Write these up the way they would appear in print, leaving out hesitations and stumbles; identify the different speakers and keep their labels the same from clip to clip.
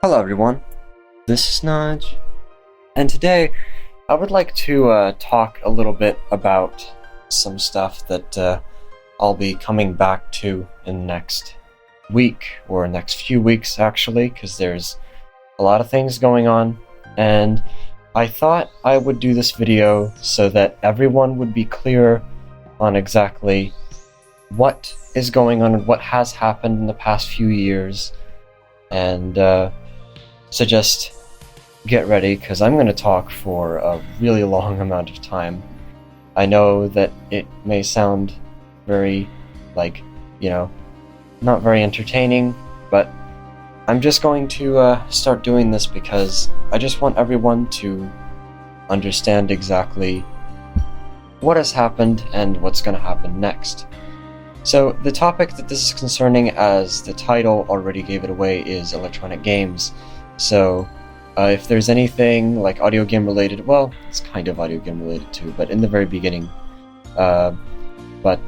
Speaker 1: Hello everyone, this is Nudge, and today I would like to talk a little bit about some stuff that I'll be coming back to in the next week, or next few weeks actually, because there's a lot of things going on, and I thought I would do this video so that everyone would be clear on exactly what is going on and what has happened in the past few years, and so just get ready, because I'm going to talk for a really long amount of time. I know that it may sound very, not very entertaining, but I'm just going to start doing this because I just want everyone to understand exactly what has happened and what's going to happen next. So the topic that this is concerning, as the title already gave it away, is electronic games. So if there's anything like audio game related, well, it's kind of audio game related too, but in the very beginning. I'm not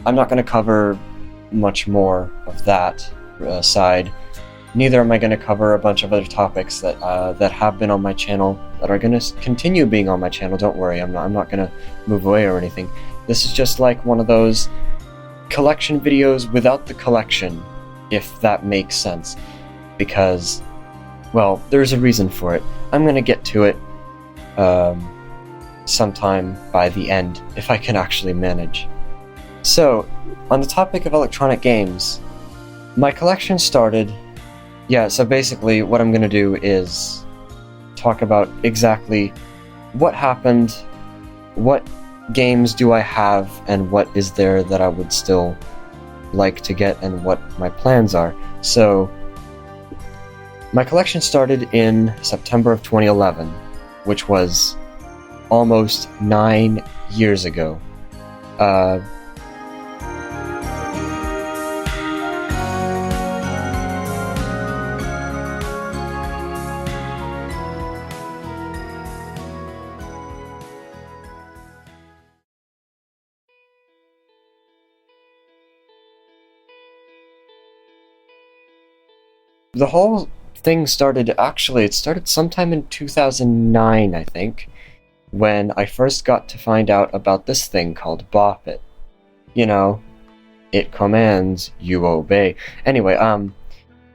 Speaker 1: going to cover much more of that side. Neither am I going to cover a bunch of other topics that have been on my channel, that are going to continue being on my channel. Don't worry, I'm not going to move away or anything. This is just like one of those collection videos without the collection, if that makes sense. Because, well, there's a reason for it. I'm going to get to it sometime by the end, if I can actually manage. So, on the topic of electronic games, my collection started... Yeah, so basically what I'm going to do is talk about exactly what happened, what games do I have, and what is there that I would still like to get, and what my plans are. So, my collection started in September of 2011, which was almost 9 years ago. The whole thing started, actually, it started sometime in 2009, I think, when I first got to find out about this thing called Bokeh. You know, it commands, you obey. Anyway,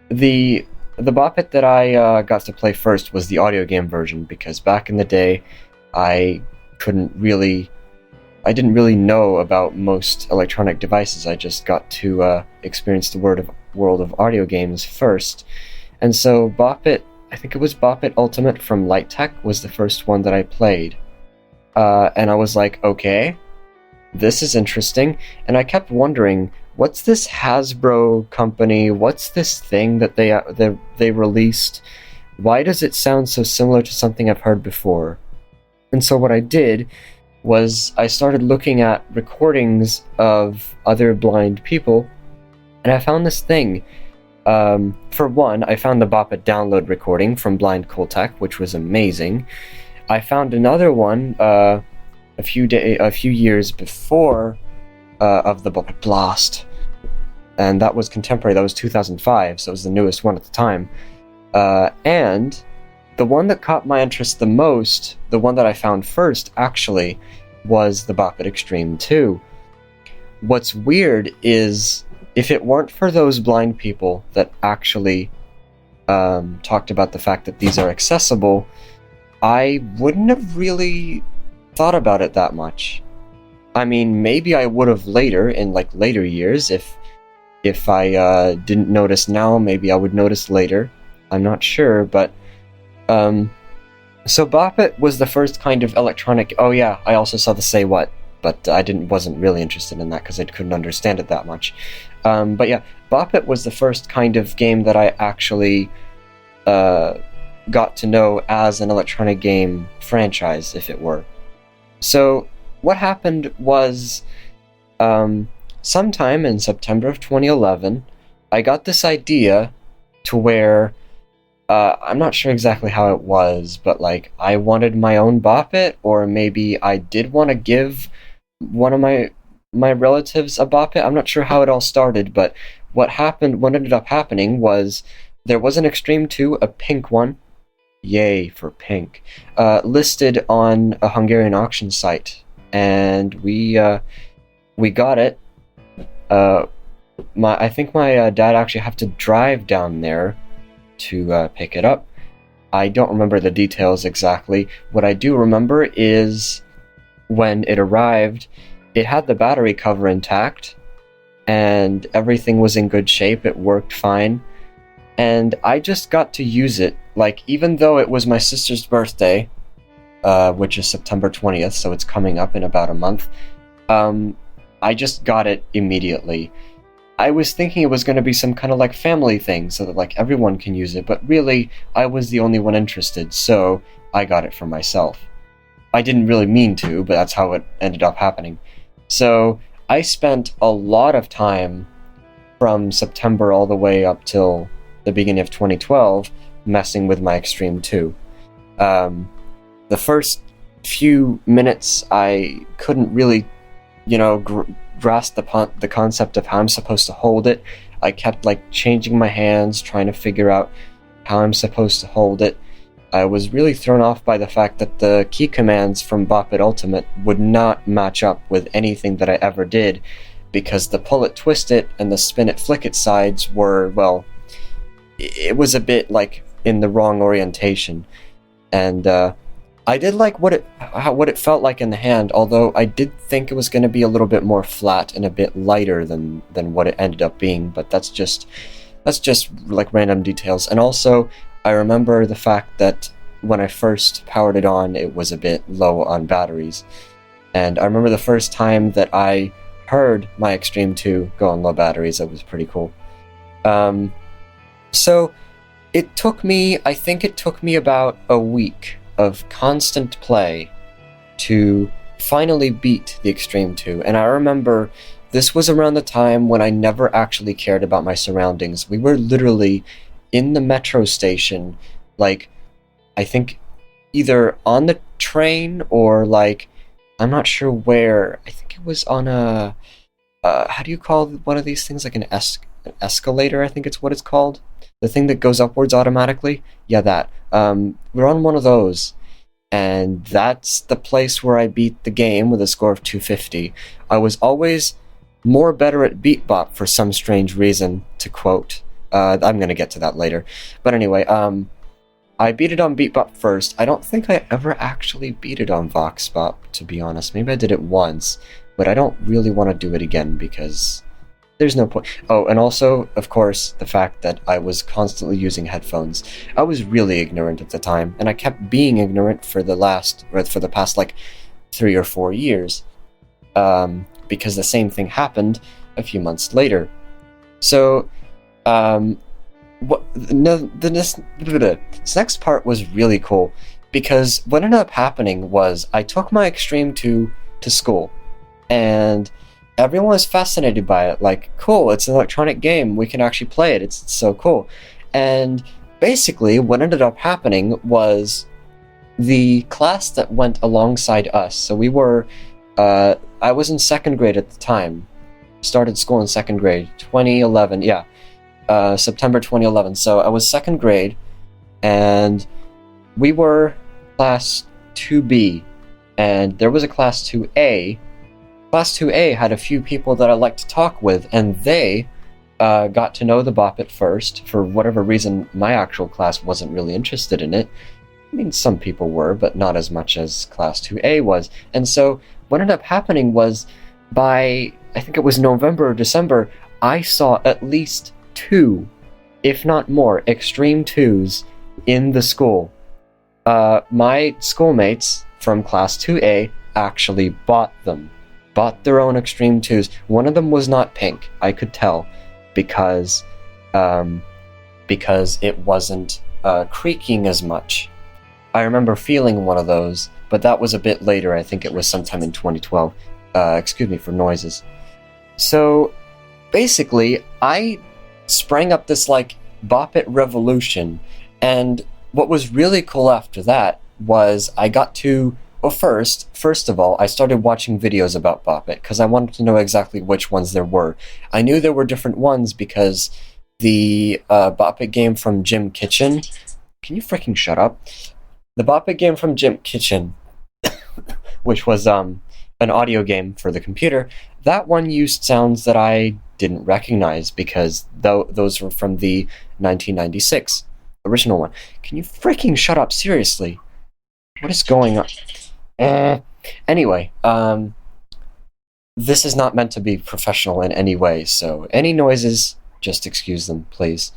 Speaker 1: the Bokeh that I got to play first was the audio game version, because back in the day, I didn't really know about most electronic devices. I just got to experience the world of audio games first. And so Bokeh, I think it was Bokeh Ultimate from Light Tech, was the first one that I played. And I was like, okay, this is interesting. And I kept wondering, what's this Hasbro company? What's this thing that they released? Why does it sound so similar to something I've heard before? And so what I did was I started looking at recordings of other blind people, and I found this thing. For one, I found the Bokeh download recording from Blind Coltech, which was amazing. I found another one a few years before of the Bokeh Blast, and that was contemporary. That was 2005, so it was the newest one at the time. And the one that caught my interest the most, the one that I found first, actually, was the Bokeh Extreme 2. What's weird is, if it weren't for those blind people that actually talked about the fact that these are accessible, I wouldn't have really thought about it that much. I mean, maybe I would have later, in later years, if I didn't notice now, maybe I would notice later. I'm not sure, but so Bokeh was the first kind of electronic... Oh yeah, I also saw the Say What, but I wasn't really interested in that because I couldn't understand it that much. But yeah, Bokeh was the first kind of game that I actually got to know as an electronic game franchise, if it were. So what happened was, sometime in September of 2011, I got this idea to where... I'm not sure exactly how it was, but I wanted my own Bokeh, or maybe I did want to give one of my relatives a Bokeh. I'm not sure how it all started, but what ended up happening was there was an Extreme 2, a pink one. Yay for pink. Listed on a Hungarian auction site, and we got it. I think my dad actually had to drive down there to pick it up. I don't remember the details exactly. What I do remember is when it arrived, it had the battery cover intact, and everything was in good shape. It worked fine, and I just got to use it. Like, even though it was my sister's birthday, which is September 20th, so it's coming up in about a month, I just got it immediately. I was thinking it was going to be some kind of like family thing, so that like everyone can use it, but really, I was the only one interested, so I got it for myself. I didn't really mean to, but that's how it ended up happening. So, I spent a lot of time from September all the way up till the beginning of 2012 messing with my Extreme 2. The first few minutes, I couldn't really, grasp the concept of how I'm supposed to hold it. I kept like changing my hands, trying to figure out how I'm supposed to hold it. I was really thrown off by the fact that the key commands from Bop It Ultimate would not match up with anything that I ever did, because the pull it, twist it, and the spin it, flick it sides were, well, it was a bit like in the wrong orientation. And I did like what it felt like in the hand, although I did think it was going to be a little bit more flat and a bit lighter than what it ended up being, but that's just like random details. And also, I remember the fact that when I first powered it on, it was a bit low on batteries. And I remember the first time that I heard my Extreme 2 go on low batteries, it was pretty cool. So, I think it took me about a week of constant play to finally beat the Extreme 2. And I remember this was around the time when I never actually cared about my surroundings. We were literally in the metro station, like, I think either on the train or like, I'm not sure where. I think it was on a, how do you call one of these things? Like an escalator, I think it's what it's called. The thing that goes upwards automatically? Yeah, that. We're on one of those, and that's the place where I beat the game with a score of 250. I was always more better at Beat Bop for some strange reason, to quote. I'm going to get to that later. But anyway, I beat it on Beat Bop first. I don't think I ever actually beat it on Vox Bop, to be honest. Maybe I did it once, but I don't really want to do it again because there's no point. Oh, and also, of course, the fact that I was constantly using headphones. I was really ignorant at the time, and I kept being ignorant for the past like 3 or 4 years, because the same thing happened a few months later. So, this next part was really cool, because what ended up happening was I took my Extreme 2 to school, and everyone was fascinated by it. Like, cool, it's an electronic game, we can actually play it, it's so cool. And basically, what ended up happening was the class that went alongside us, so we were, I was in second grade at the time, started school in second grade, 2011, yeah. September 2011. So I was second grade, and we were class 2B, and there was a class 2A. Class 2A had a few people that I liked to talk with, and they got to know the Bop It first. For whatever reason, my actual class wasn't really interested in it. I mean, some people were, but not as much as class 2A was. And so what ended up happening was, by, I think it was November or December, I saw at least 2, if not more, Extreme 2s in the school. My schoolmates from class 2A actually bought their own Extreme 2s. One of them was not pink, I could tell, because it wasn't creaking as much. I remember feeling one of those, but that was a bit later. I think it was sometime in 2012. Excuse me for noises. So, basically, I sprang up this, like, Bop It revolution, and what was really cool after that was I got to, well, first of all, I started watching videos about Bop It, because I wanted to know exactly which ones there were. I knew there were different ones because the Bop It game from Jim Kitchen. Can you freaking shut up? The Bop It game from Jim Kitchen, which was an audio game for the computer, that one used sounds that I didn't recognize because those were from the 1996 original one. Can you freaking shut up? Seriously. What is going on? Anyway, this is not meant to be professional in any way, so any noises, just excuse them, please.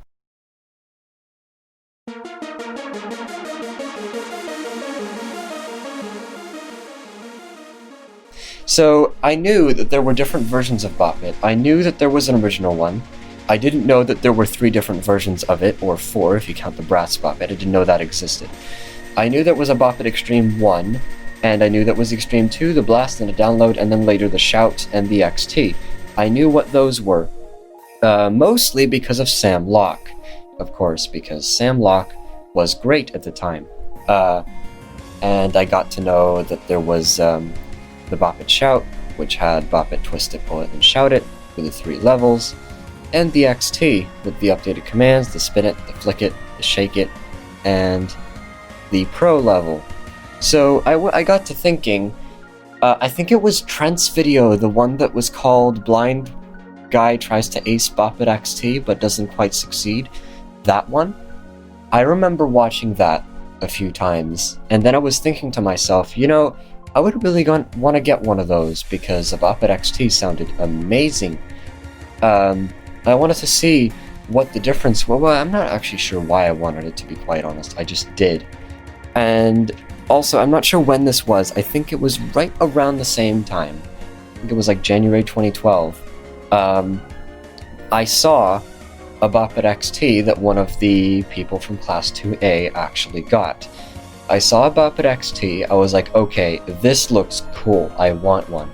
Speaker 1: So, I knew that there were different versions of Bop It. I knew that there was an original one. I didn't know that there were 3 different versions of it, or 4 if you count the Bratz Bop It. I didn't know that existed. I knew there was a Bop It Extreme 1, and I knew that was Extreme 2, the Blast, and a Download, and then later the Shout and the XT. I knew what those were, mostly because of Sam Locke, of course, because Sam Locke was great at the time. And I got to know that there was the Bop It Shout, which had Bop It, Twist It, Pull It, and Shout It, with the 3 levels, and the XT, with the updated commands, the Spin It, the Flick It, the Shake It, and the Pro level. So I got to thinking, I think it was Trent's video, the one that was called Blind Guy Tries to Ace Bop It XT but doesn't quite succeed. That one? I remember watching that a few times, and then I was thinking to myself, you know, I would really want to get one of those because a Bop It XT sounded amazing. I wanted to see what the difference was. Well, I'm not actually sure why I wanted it, to be quite honest. I just did. And also, I'm not sure when this was. I think it was right around the same time. I think it was like January 2012. I saw a Bop It XT that one of the people from Class 2A actually got. I saw a Bop It XT, I was like, okay, this looks cool, I want one.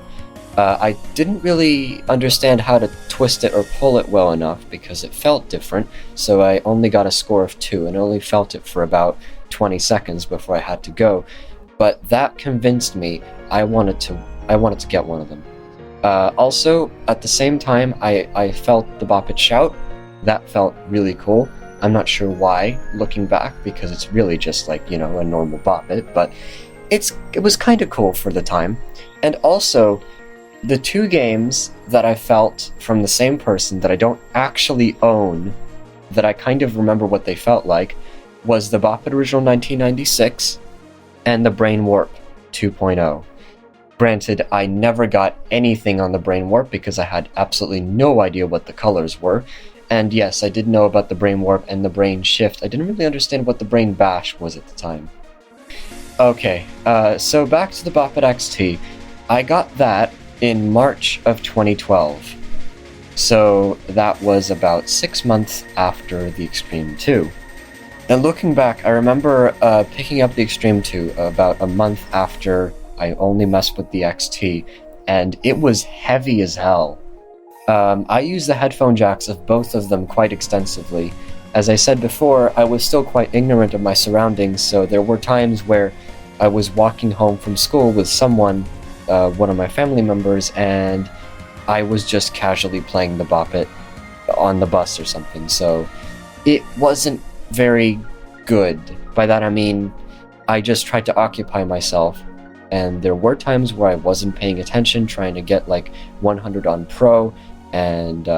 Speaker 1: I didn't really understand how to twist it or pull it well enough because it felt different, so I only got a score of 2 and only felt it for about 20 seconds before I had to go. But that convinced me I wanted to get one of them. Also, at the same time, I felt the Bop It Shout. That felt really cool. I'm not sure why, looking back, because it's really just like, you know, a normal Bop It, but it was kind of cool for the time. And also, the 2 games that I felt from the same person that I don't actually own, that I kind of remember what they felt like, was the Bop It Original 1996 and the Brain Warp 2.0. Granted, I never got anything on the Brain Warp because I had absolutely no idea what the colors were. And yes, I did know about the Brain Warp and the Brain Shift. I didn't really understand what the Brain Bash was at the time. Okay, so back to the Bop It XT. I got that in March of 2012. So that was about 6 months after the Extreme 2. And looking back, I remember picking up the Extreme 2 about a month after I only messed with the XT, and it was heavy as hell. I used the headphone jacks of both of them quite extensively. As I said before, I was still quite ignorant of my surroundings, so there were times where I was walking home from school with someone, one of my family members, and I was just casually playing the Bop It on the bus or something, so it wasn't very good. By that I mean, I just tried to occupy myself, and there were times where I wasn't paying attention, trying to get like 100 on Pro, and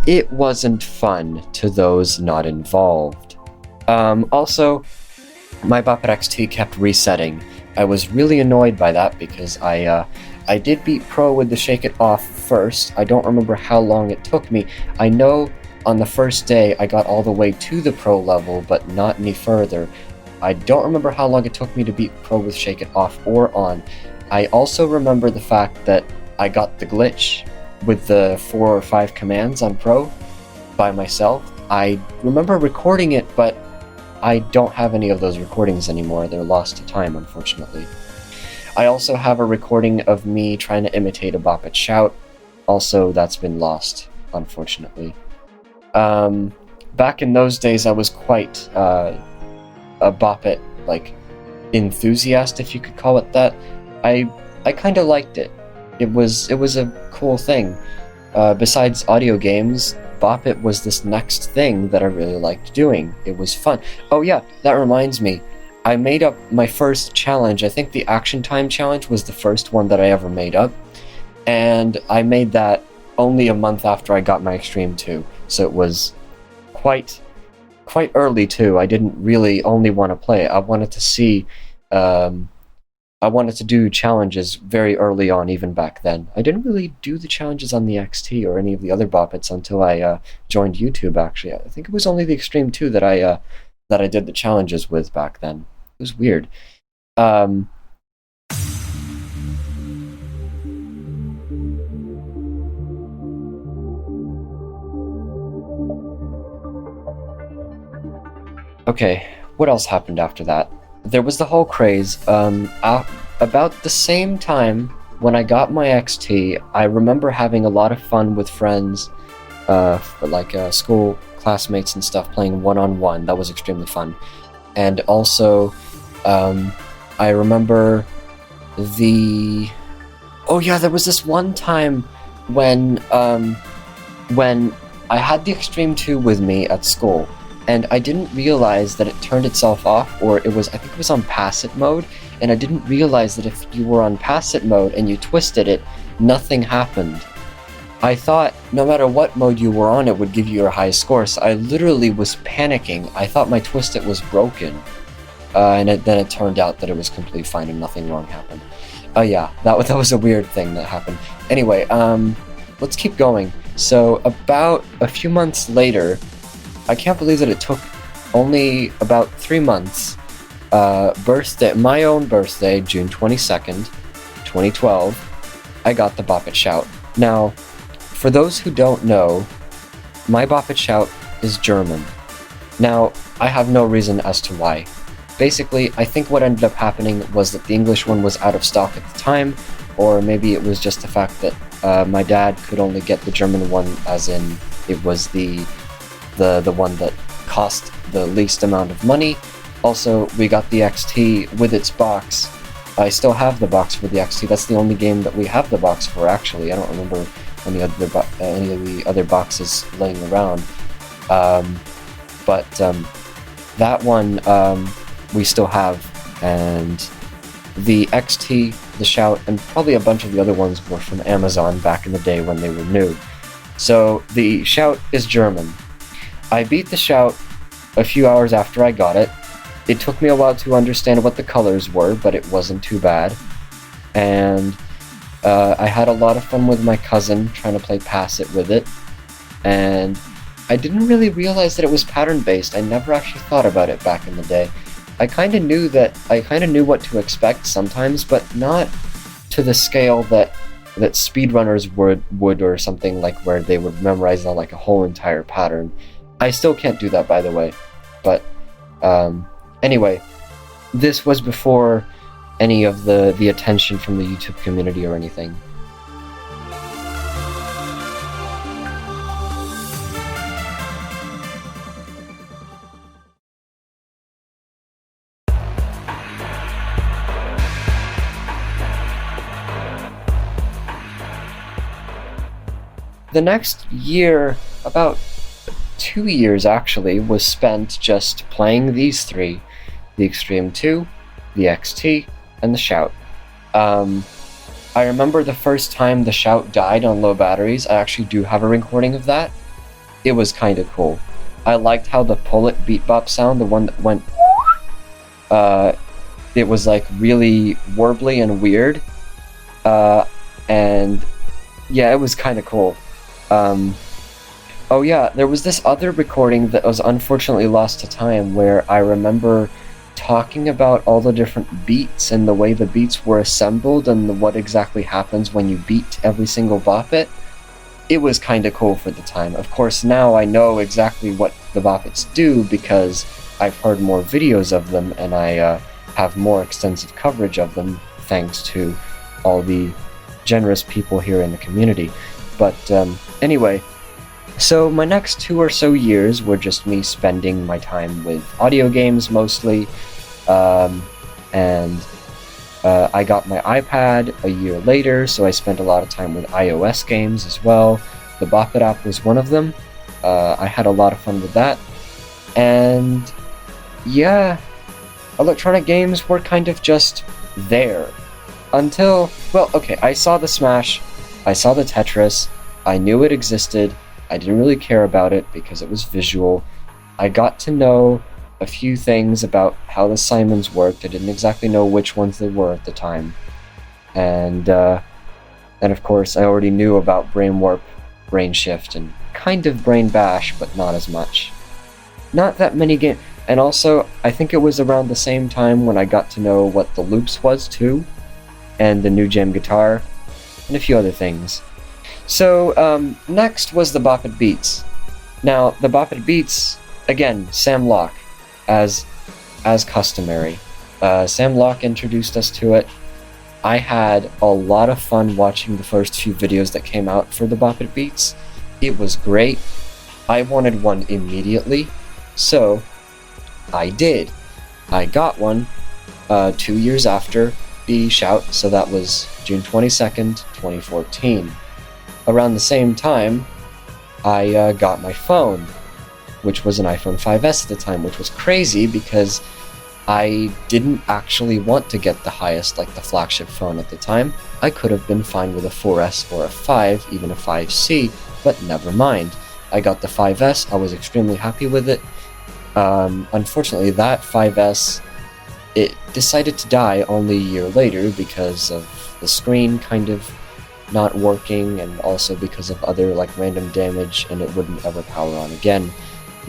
Speaker 1: it wasn't fun to those not involved. Also, my Bop It XT kept resetting. I was really annoyed by that because I did beat Pro with the Shake It Off first. I don't remember how long it took me. I know on the first day I got all the way to the Pro level, but not any further. I don't remember how long it took me to beat Pro with Shake It Off or on. I also remember the fact that I got the glitch with the 4 or 5 commands on Pro by myself. I remember recording it, but I don't have any of those recordings anymore. They're lost to time, unfortunately. I also have a recording of me trying to imitate a Bop It Shout. Also, that's been lost, unfortunately. Back in those days, I was quite a Bop It, like, enthusiast, if you could call it that. I kind of liked it. It was a cool thing. Besides audio games, Bop It was this next thing that I really liked doing. It was fun. Oh yeah, that reminds me. I made up my first challenge. I think the Action Time Challenge was the first one that I ever made up. And I made that only a month after I got my Extreme 2. So it was quite early too. I didn't really only want to play it. I wanted to see... I wanted to do challenges very early on, even back then. I didn't really do the challenges on the XT or any of the other Bop Its until I joined YouTube, actually. I think it was only the Extreme 2 that I did the challenges with back then. It was weird. Okay, what else happened after that? There was the whole craze. About the same time when I got my XT, I remember having a lot of fun with friends, school classmates and stuff, playing one-on-one. That was extremely fun. And also, I remember there was this one time when I had the Extreme 2 with me at school, and I didn't realize that it turned itself off, or I think it was on Pass It mode, and I didn't realize that if you were on Pass It mode and you twisted it, nothing happened. I thought no matter what mode you were on, it would give you your highest score, so I literally was panicking. I thought my Twist It was broken, then it turned out that it was completely fine and nothing wrong happened. Oh yeah, that was a weird thing that happened. Anyway, let's keep going. So about a few months later, I can't believe that it took only about 3 months, my own birthday, June 22nd, 2012, I got the Bop It Shout. Now, for those who don't know, my Bop It Shout is German. Now, I have no reason as to why. Basically, I think what ended up happening was that the English one was out of stock at the time, or maybe it was just the fact that my dad could only get the German one, as in it was the one that cost the least amount of money. Also, we got the XT with its box. I still have the box for the XT. That's the only game that we have the box for, actually. I don't remember any of the other boxes laying around. But that one we still have, and the XT, the Shout, and probably a bunch of the other ones were from Amazon back in the day when they were new. So the Shout is German. I beat the Shout a few hours after I got it. It took me a while to understand what the colors were, but it wasn't too bad. And I had a lot of fun with my cousin trying to play Pass It with it. And I didn't really realize that it was pattern-based. I never actually thought about it back in the day. I kind of knew what to expect sometimes, but not to the scale that speedrunners would, or something like where they would memorize like a whole entire pattern. I still can't do that, by the way. But anyway, this was before any of the attention from the YouTube community or anything. The next year, about 2 years actually, was spent just playing these three: the Extreme 2, the XT, and the Shout. I remember the first time the Shout died on low batteries. I actually do have a recording of that. It was kind of cool. I liked how the Pull It beat bop sound, the one that went, it was like really warbly and weird. And yeah, it was kind of cool. Oh yeah, there was this other recording that was unfortunately lost to time, where I remember talking about all the different beats and the way the beats were assembled and what exactly happens when you beat every single Bop It. It was kind of cool for the time. Of course, now I know exactly what the Bop Its do because I've heard more videos of them, and I have more extensive coverage of them thanks to all the generous people here in the community. But anyway, so my next 2 or so years were just me spending my time with audio games mostly, and I got my iPad a year later, so I spent a lot of time with iOS games as well. The Bop It app was one of them, I had a lot of fun with that. And yeah, electronic games were kind of just there. Until, well, okay, I saw the Smash, I saw the Tetris, I knew it existed, I didn't really care about it because it was visual. I got to know a few things about how the Simons worked. I didn't exactly know which ones they were at the time. And of course, I already knew about Brain Warp, Brain Shift, and kind of Brain Bash, but not as much. Not that many games. And also, I think it was around the same time when I got to know what the loops was too, and the new jam guitar, and a few other things. So, next was the Bokeh Beats. Now, the Bokeh Beats, again, Sam Locke, as customary. Sam Locke introduced us to it. I had a lot of fun watching the first few videos that came out for the Bokeh Beats. It was great. I wanted one immediately, so I did. I got one 2 years after the shout, so that was June 22nd, 2014. Around the same time, I got my phone, which was an iPhone 5S at the time, which was crazy because I didn't actually want to get the highest, like the flagship phone at the time. I could have been fine with a 4S or a 5, even a 5C, but never mind. I got the 5S, I was extremely happy with it. Unfortunately, that 5S, it decided to die only a year later because of the screen kind of not working, and also because of other like random damage, and it wouldn't ever power on again.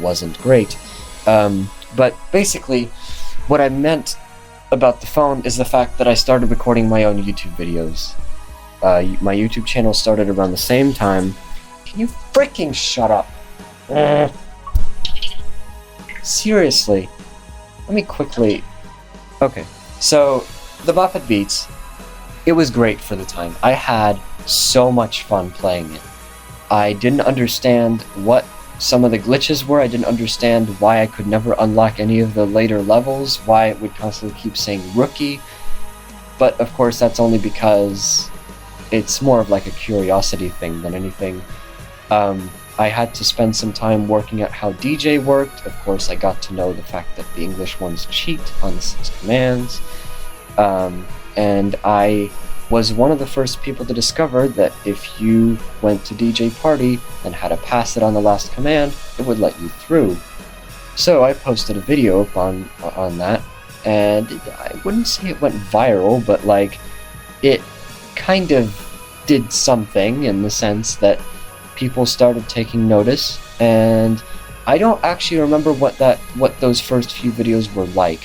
Speaker 1: Wasn't great. But basically, what I meant about the phone is the fact that I started recording my own YouTube videos. My YouTube channel started around the same time. Can you freaking shut up? Seriously. Let me quickly... Okay, so, the Bokeh Beats, it was great for the time. I had so much fun playing it. I didn't understand what some of the glitches were. I didn't understand why I could never unlock any of the later levels, why it would constantly keep saying rookie. But of course that's only because it's more of like a curiosity thing than anything. I had to spend some time working out how DJ worked. Of course I got to know the fact that the English ones cheat on the 6 commands. And I was one of the first people to discover that if you went to DJ Party and had to pass it on the last command, it would let you through. So I posted a video up on that, and I wouldn't say it went viral, but like, it kind of did something in the sense that people started taking notice, and I don't actually remember what those first few videos were like.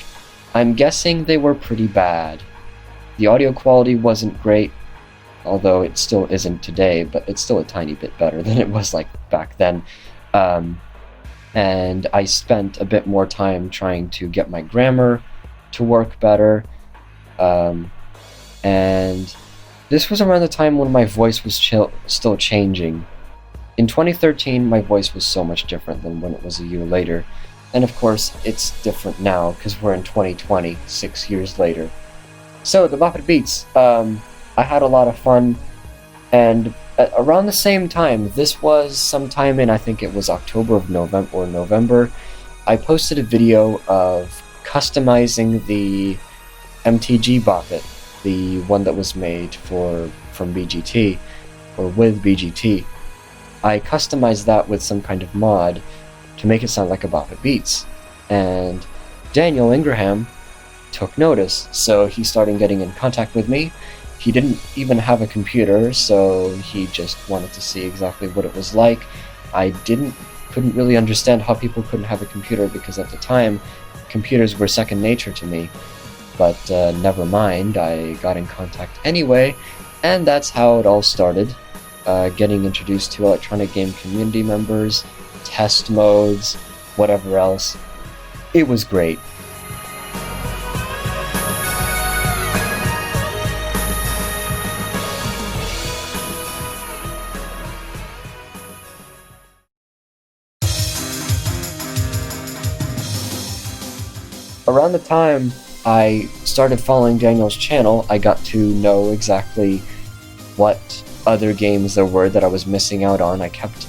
Speaker 1: I'm guessing they were pretty bad. The audio quality wasn't great, although it still isn't today, but it's still a tiny bit better than it was like back then. And I spent a bit more time trying to get my grammar to work better. And this was around the time when my voice was still changing. In 2013, my voice was so much different than when it was a year later. And of course, it's different now, because we're in 2020, 6 years later. So, the Bokeh Beats, I had a lot of fun, and around the same time, this was sometime in, I think it was November, I posted a video of customizing the Mtg Buffet, the one that was made from BGT, or with BGT. I customized that with some kind of mod to make it sound like a Bokeh Beats, and Daniel Ingraham took notice, so he started getting in contact with me. He didn't even have a computer, so he just wanted to see exactly what it was like. I couldn't really understand how people couldn't have a computer, because at the time, computers were second nature to me. But never mind, I got in contact anyway, and that's how it all started. Getting introduced to electronic game community members, test modes, whatever else. It was great. Around the time I started following Daniel's channel, I got to know exactly what other games there were that I was missing out on. I kept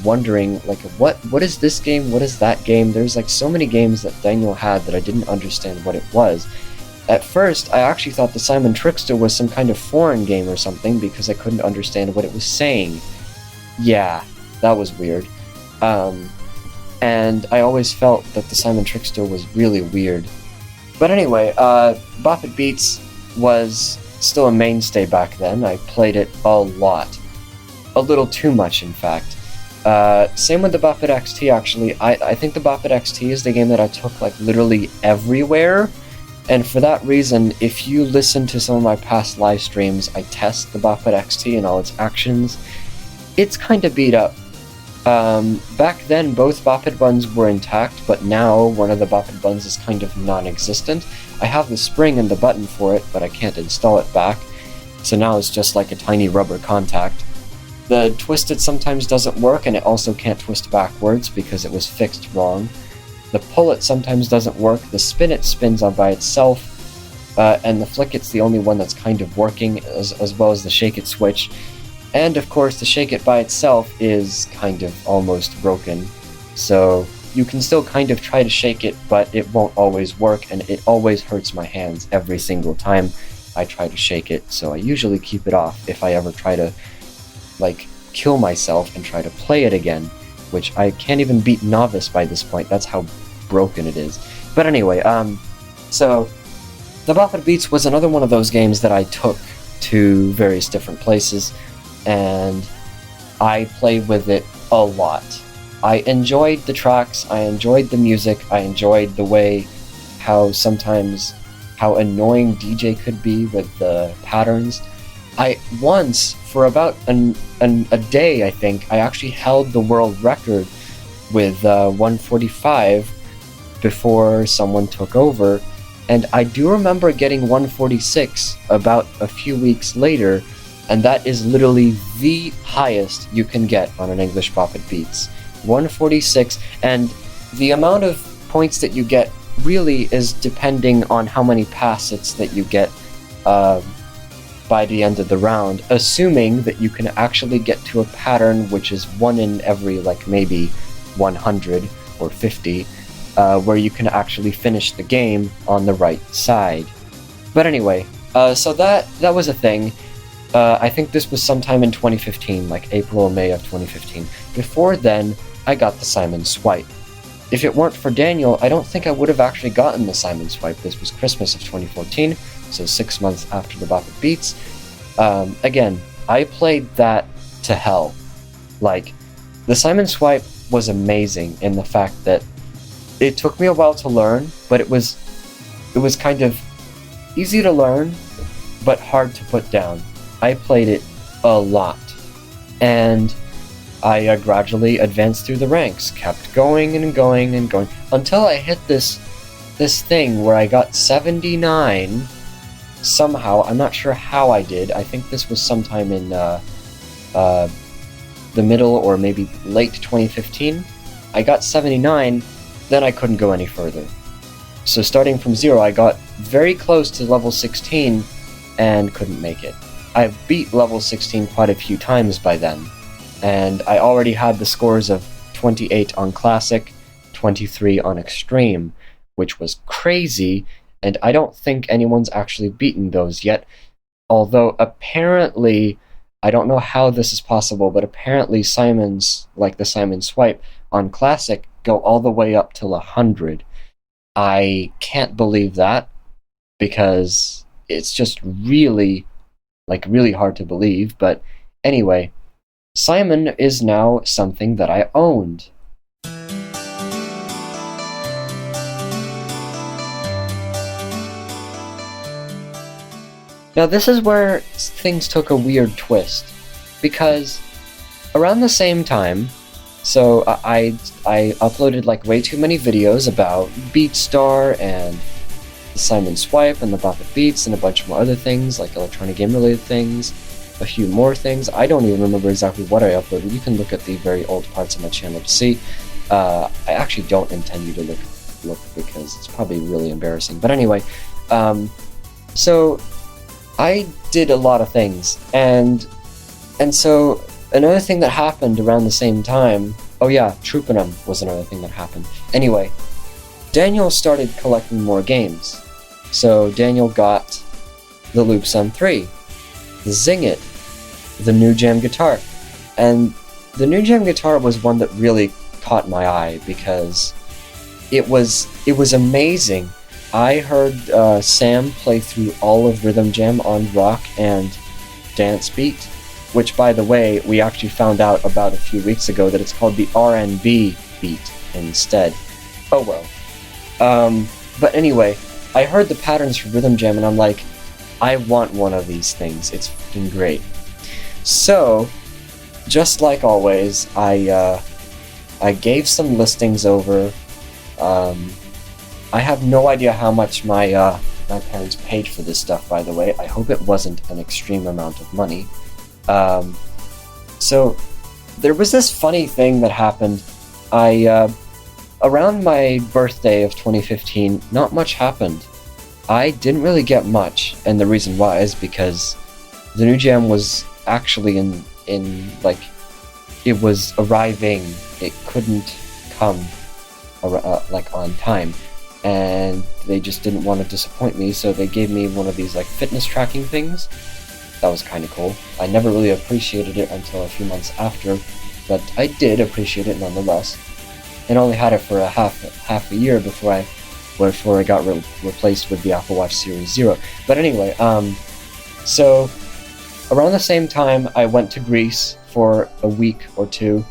Speaker 1: wondering, like, what is this game, what is that game? There's like so many games that Daniel had that I didn't understand what it was. At first, I actually thought the Simon Trickster was some kind of foreign game or something because I couldn't understand what it was saying. Yeah, that was weird. And I always felt that the Simon Trickster was really weird. But anyway, Bokeh Beats was still a mainstay back then. I played it a lot. A little too much, in fact. Same with the Bokeh XT, actually. I think the Bokeh XT is the game that I took, like, literally everywhere. And for that reason, if you listen to some of my past live streams, I test the Bokeh XT and all its actions. It's kind of beat up. Back then, both Bokeh buttons were intact, but now one of the Bokeh buttons is kind of non-existent. I have the spring and the button for it, but I can't install it back. So now it's just like a tiny rubber contact. The twisted sometimes doesn't work, and it also can't twist backwards because it was fixed wrong. The pull it sometimes doesn't work, the spin it spins on by itself, and the flick it's the only one that's kind of working, as well as the shake it switch. And of course the shake it by itself is kind of almost broken, so you can still kind of try to shake it, but it won't always work, and it always hurts my hands every single time I try to shake it, so I usually keep it off if I ever try to, like, kill myself and try to play it again, which I can't even beat Novice by this point, that's how broken it is. But anyway, so the Bokeh Beats was another one of those games that I took to various different places, and I played with it a lot. I enjoyed the tracks, I enjoyed the music, I enjoyed the way how annoying DJ could be with the patterns. I once, for about a day, I think, I actually held the world record with 145 before someone took over, and I do remember getting 146 about a few weeks later, and that is literally the highest you can get on an English Bokeh Beats. 146, and the amount of points that you get really is depending on how many pass hits that you get by the end of the round, assuming that you can actually get to a pattern which is one in every, like, maybe 100 or 50, where you can actually finish the game on the right side. But anyway, so that was a thing. I think this was sometime in 2015, like April or May of 2015. Before then, I got the Simon Swipe. If it weren't for Daniel, I don't think I would have actually gotten the Simon Swipe. This was Christmas of 2014, so 6 months after the Bokeh Beats. Again, I played that to hell. Like, the Simon Swipe was amazing in the fact that it took me a while to learn, but it was kind of easy to learn, but hard to put down. I played it a lot, and I gradually advanced through the ranks, kept going and going and going, until I hit this thing where I got 79 somehow. I'm not sure how I did. I think this was sometime in the middle or maybe late 2015. I got 79, then I couldn't go any further. So starting from 0, I got very close to level 16 and couldn't make it. I beat level 16 quite a few times by then, and I already had the scores of 28 on Classic, 23 on Extreme, which was crazy, and I don't think anyone's actually beaten those yet, although apparently, I don't know how this is possible, but apparently Simon's, like the Simon Swipe, on Classic go all the way up till 100. I can't believe that, because it's just really hard to believe, but anyway, Simon is now something that I owned. Now this is where things took a weird twist, because around the same time, so I uploaded like way too many videos about BeatStar and the Simon Swipe and the Bokeh Beats and a bunch more other things, like electronic game related things, a few more things. I don't even remember exactly what I uploaded. You can look at the very old parts of my channel to see. I actually don't intend you to look because it's probably really embarrassing. But anyway, so I did a lot of things, and so another thing that happened around the same time, oh yeah, Troopinum was another thing that happened. Anyway, Daniel started collecting more games. So Daniel got the Loopson 3, the Zingit, the New Jam guitar. And the New Jam guitar was one that really caught my eye because it was amazing. I heard Sam play through all of Rhythm Jam on Rock and Dance Beat, which, by the way, we actually found out about a few weeks ago that it's called the R&B beat instead. Oh well. But anyway, I heard the patterns for Rhythm Jam and I'm like, I want one of these things. It's fucking great. So, just like always, I gave some listings over. I have no idea how much my parents paid for this stuff, by the way. I hope it wasn't an extreme amount of money. So, there was this funny thing that happened. Around my birthday of 2015, not much happened. I didn't really get much, and the reason why is because the New Jam was actually like, it was arriving. It couldn't come like on time, and they just didn't want to disappoint me, so they gave me one of these like fitness tracking things. That was kind of cool. I never really appreciated it until a few months after, but I did appreciate it nonetheless. And only had it for a half a year before I got replaced with the Apple Watch Series 0. But anyway, so around the same time, I went to Greece for a week or two,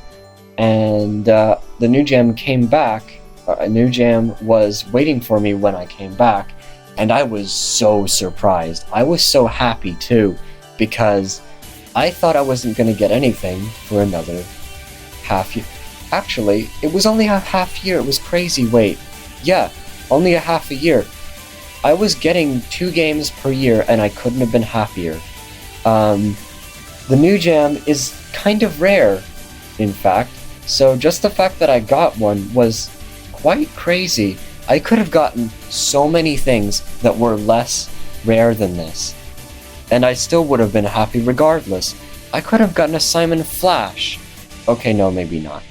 Speaker 1: and the New Jam came back. A New Jam was waiting for me when I came back, and I was so surprised. I was so happy too, because I thought I wasn't going to get anything for another half year. Actually, it was only a half year. It was crazy. Wait. Yeah, only a half a year. I was getting 2 games per year, and I couldn't have been happier. The New Jam is kind of rare, in fact, so just the fact that I got one was quite crazy. I could have gotten so many things that were less rare than this, and I still would have been happy regardless. I could have gotten a Simon Flash. Okay, no, maybe not.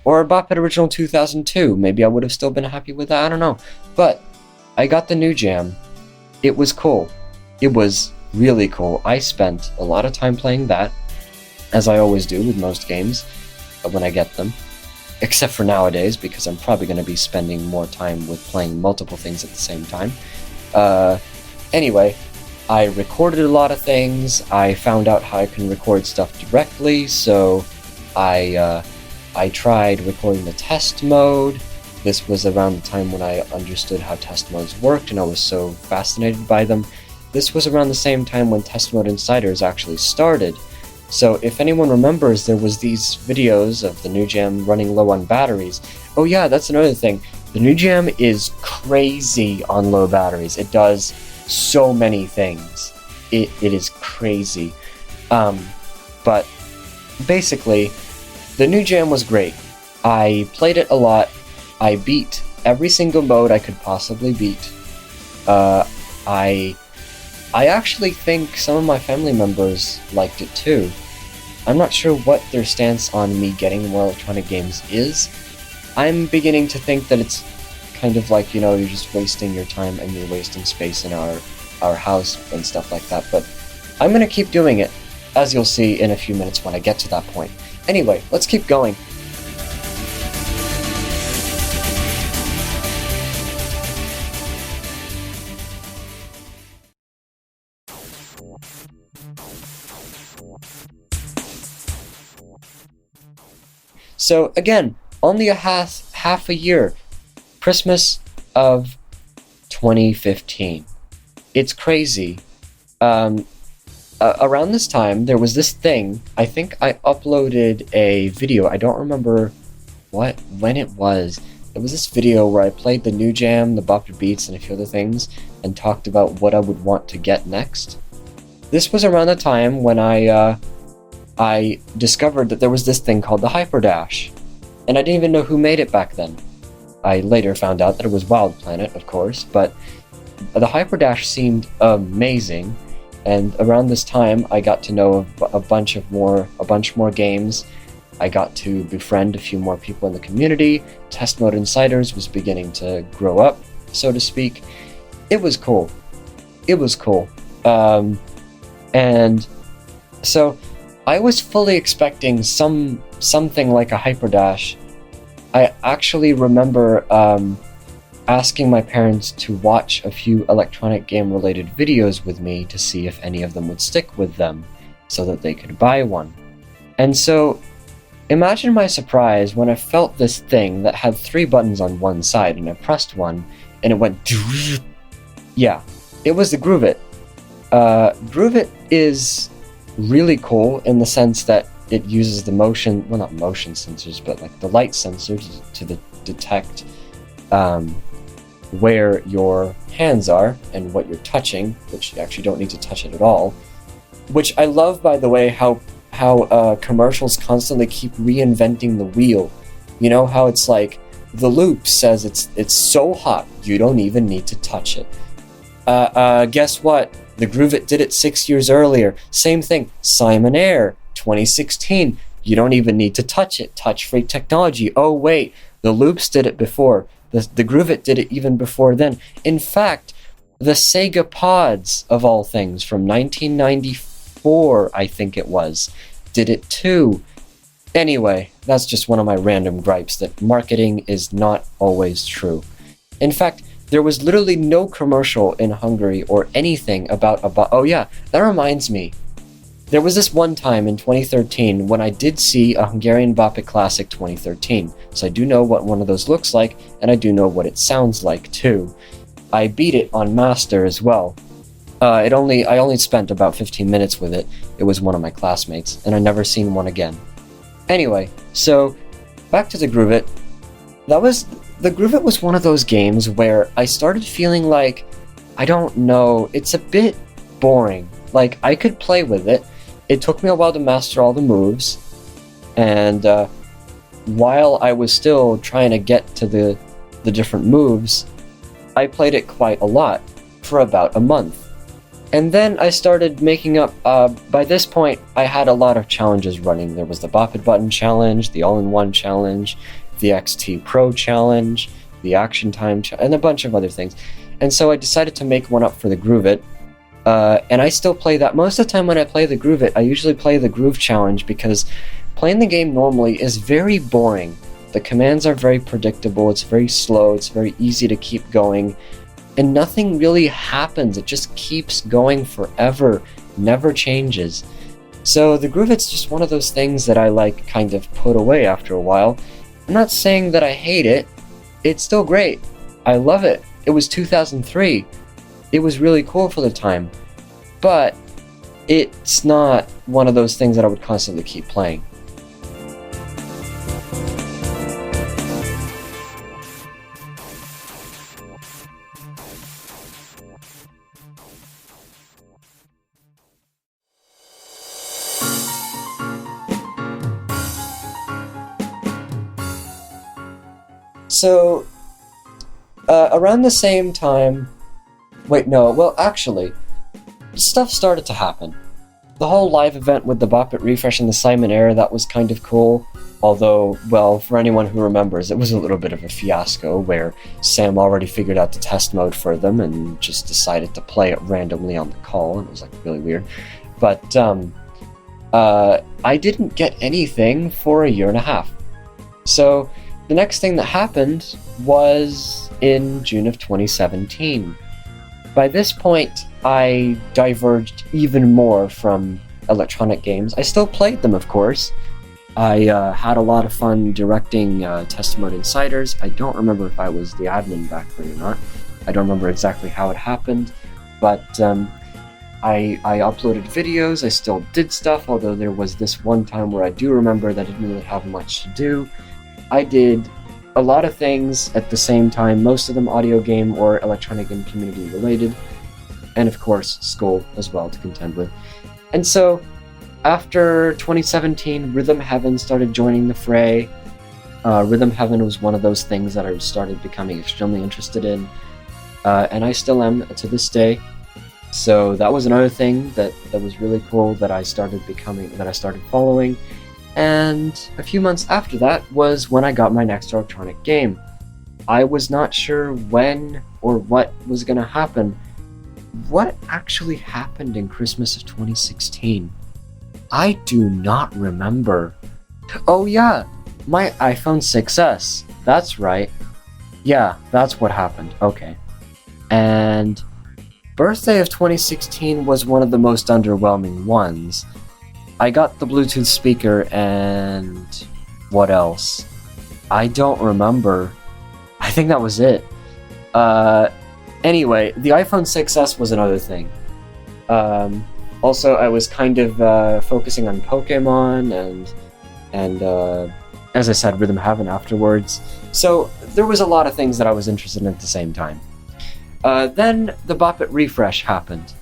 Speaker 1: Or a Bopet Original 2002, maybe I would have still been happy with that, I don't know. But, I got the New Jam. It was cool. It was really cool. I spent a lot of time playing that, as I always do with most games, when I get them. Except for nowadays, because I'm probably going to be spending more time with playing multiple things at the same time. Anyway, I recorded a lot of things. I found out how I can record stuff directly, so I tried recording the test mode. This was around the time when I understood how test modes worked, and I was so fascinated by them. This was around the same time when Test Mode Insiders actually started. So if anyone remembers, there was these videos of the New Jam running low on batteries. Oh yeah, that's another thing. The New Jam is crazy on low batteries. It does so many things. It is crazy. But basically, the New Jam was great. I played it a lot. I beat every single mode I could possibly beat. I actually think some of my family members liked it too. I'm not sure what their stance on me getting more electronic games is. I'm beginning to think that it's kind of like, you're just wasting your time and you're wasting space in our house and stuff like that, but I'm gonna keep doing it, as you'll see in a few minutes when I get to that point. Anyway, let's keep going. So again, only a half a year. Christmas of 2015. It's crazy. Around this time, there was this thing. I think I uploaded a video. I don't remember when it was. There was this video where I played the New Jam, the Bokeh Beats, and a few other things, and talked about what I would want to get next. This was around the time when I discovered that there was this thing called the Hyperdash, and I didn't even know who made it back then. I later found out that it was Wild Planet, of course, but the Hyperdash seemed amazing, And around this time, I got to know a bunch more games. I got to befriend a few more people in the community. Test Mode Insiders was beginning to grow up, so to speak. It was cool. And so I was fully expecting something like a Hyperdash. I actually remember asking my parents to watch a few electronic game related videos with me to see if any of them would stick with them so that they could buy one. And so imagine my surprise when I felt this thing that had 3 buttons on one side, and I pressed one and it went yeah, it was the Groovit. Groovit is really cool in the sense that it uses the motion, well, not motion sensors, but like the light sensors to detect where your hands are and what you're touching, which you actually don't need to touch it at all. Which I love, by the way, how commercials constantly keep reinventing the wheel. You know how it's like, the loop says it's so hot, you don't even need to touch it. Guess what? The Groovit did it 6 years earlier. Same thing, Simon Air, 2016. You don't even need to touch it. Touch-free technology. Oh wait, the loops did it before. The Groovit did it even before then. In fact, the Sega Pods, of all things, from 1994, I think it was, did it too. Anyway, that's just one of my random gripes, that marketing is not always true. In fact, there was literally no commercial in Hungary or anything about oh yeah, that reminds me. There was this one time in 2013 when I did see a Hungarian Bokeh Classic 2013, so I do know what one of those looks like, and I do know what it sounds like too. I beat it on Master as well. I only spent about 15 minutes with it. It was one of my classmates, and I never seen one again. Anyway, so back to the Groovit. The Groovit was one of those games where I started feeling like, I don't know, it's a bit boring. Like, I could play with it. It took me a while to master all the moves, and while I was still trying to get to the different moves, I played it quite a lot, for about a month. And then I started making up, by this point, I had a lot of challenges running. There was the Bop It Button Challenge, the All-in-One Challenge, the XT Pro Challenge, the Action Time Challenge, and a bunch of other things. And so I decided to make one up for the Groovit, and I still play that. Most of the time when I play the Groovit, I usually play the Groove Challenge because playing the game normally is very boring. The commands are very predictable, it's very slow, it's very easy to keep going, and nothing really happens. It just keeps going forever, never changes. So the Groovit's just one of those things that I like kind of put away after a while. I'm not saying that I hate it. It's still great. I love it. It was 2003. It was really cool for the time. But it's not one of those things that I would constantly keep playing. So, around the same time... Wait, no, well, actually, stuff started to happen. The whole live event with the Bop It Refresh and the Simon Air, that was kind of cool. Although, well, for anyone who remembers, it was a little bit of a fiasco where Sam already figured out the test mode for them and just decided to play it randomly on the call, and it was, like, really weird. But, I didn't get anything for a year and a half. So, the next thing that happened was in June of 2017. By this point, I diverged even more from electronic games. I still played them, of course. I had a lot of fun directing Test Mode Insiders. I don't remember if I was the admin back then or not. I don't remember exactly how it happened, but I uploaded videos, I still did stuff, although there was this one time where I do remember that I didn't really have much to do. I did a lot of things at the same time, most of them audio game or electronic game community related, and of course school as well to contend with. And so after 2017, Rhythm Heaven started joining the fray. Rhythm Heaven was one of those things that I started becoming extremely interested in, and I still am to this day. So that was another thing that was really cool that I started following. And a few months after that was when I got my next electronic game. I was not sure when or what was going to happen. What actually happened in Christmas of 2016? I do not remember. Oh yeah, my iPhone 6S. That's right. Yeah, that's what happened. Okay. And birthday of 2016 was one of the most underwhelming ones. I got the Bluetooth speaker and what else? I don't remember. I think that was it. Anyway, the iPhone 6S was another thing. Also, I was kind of focusing on Pokemon and as I said, Rhythm Heaven afterwards. So there was a lot of things that I was interested in at the same time. Then the Bokeh Beats refresh happened.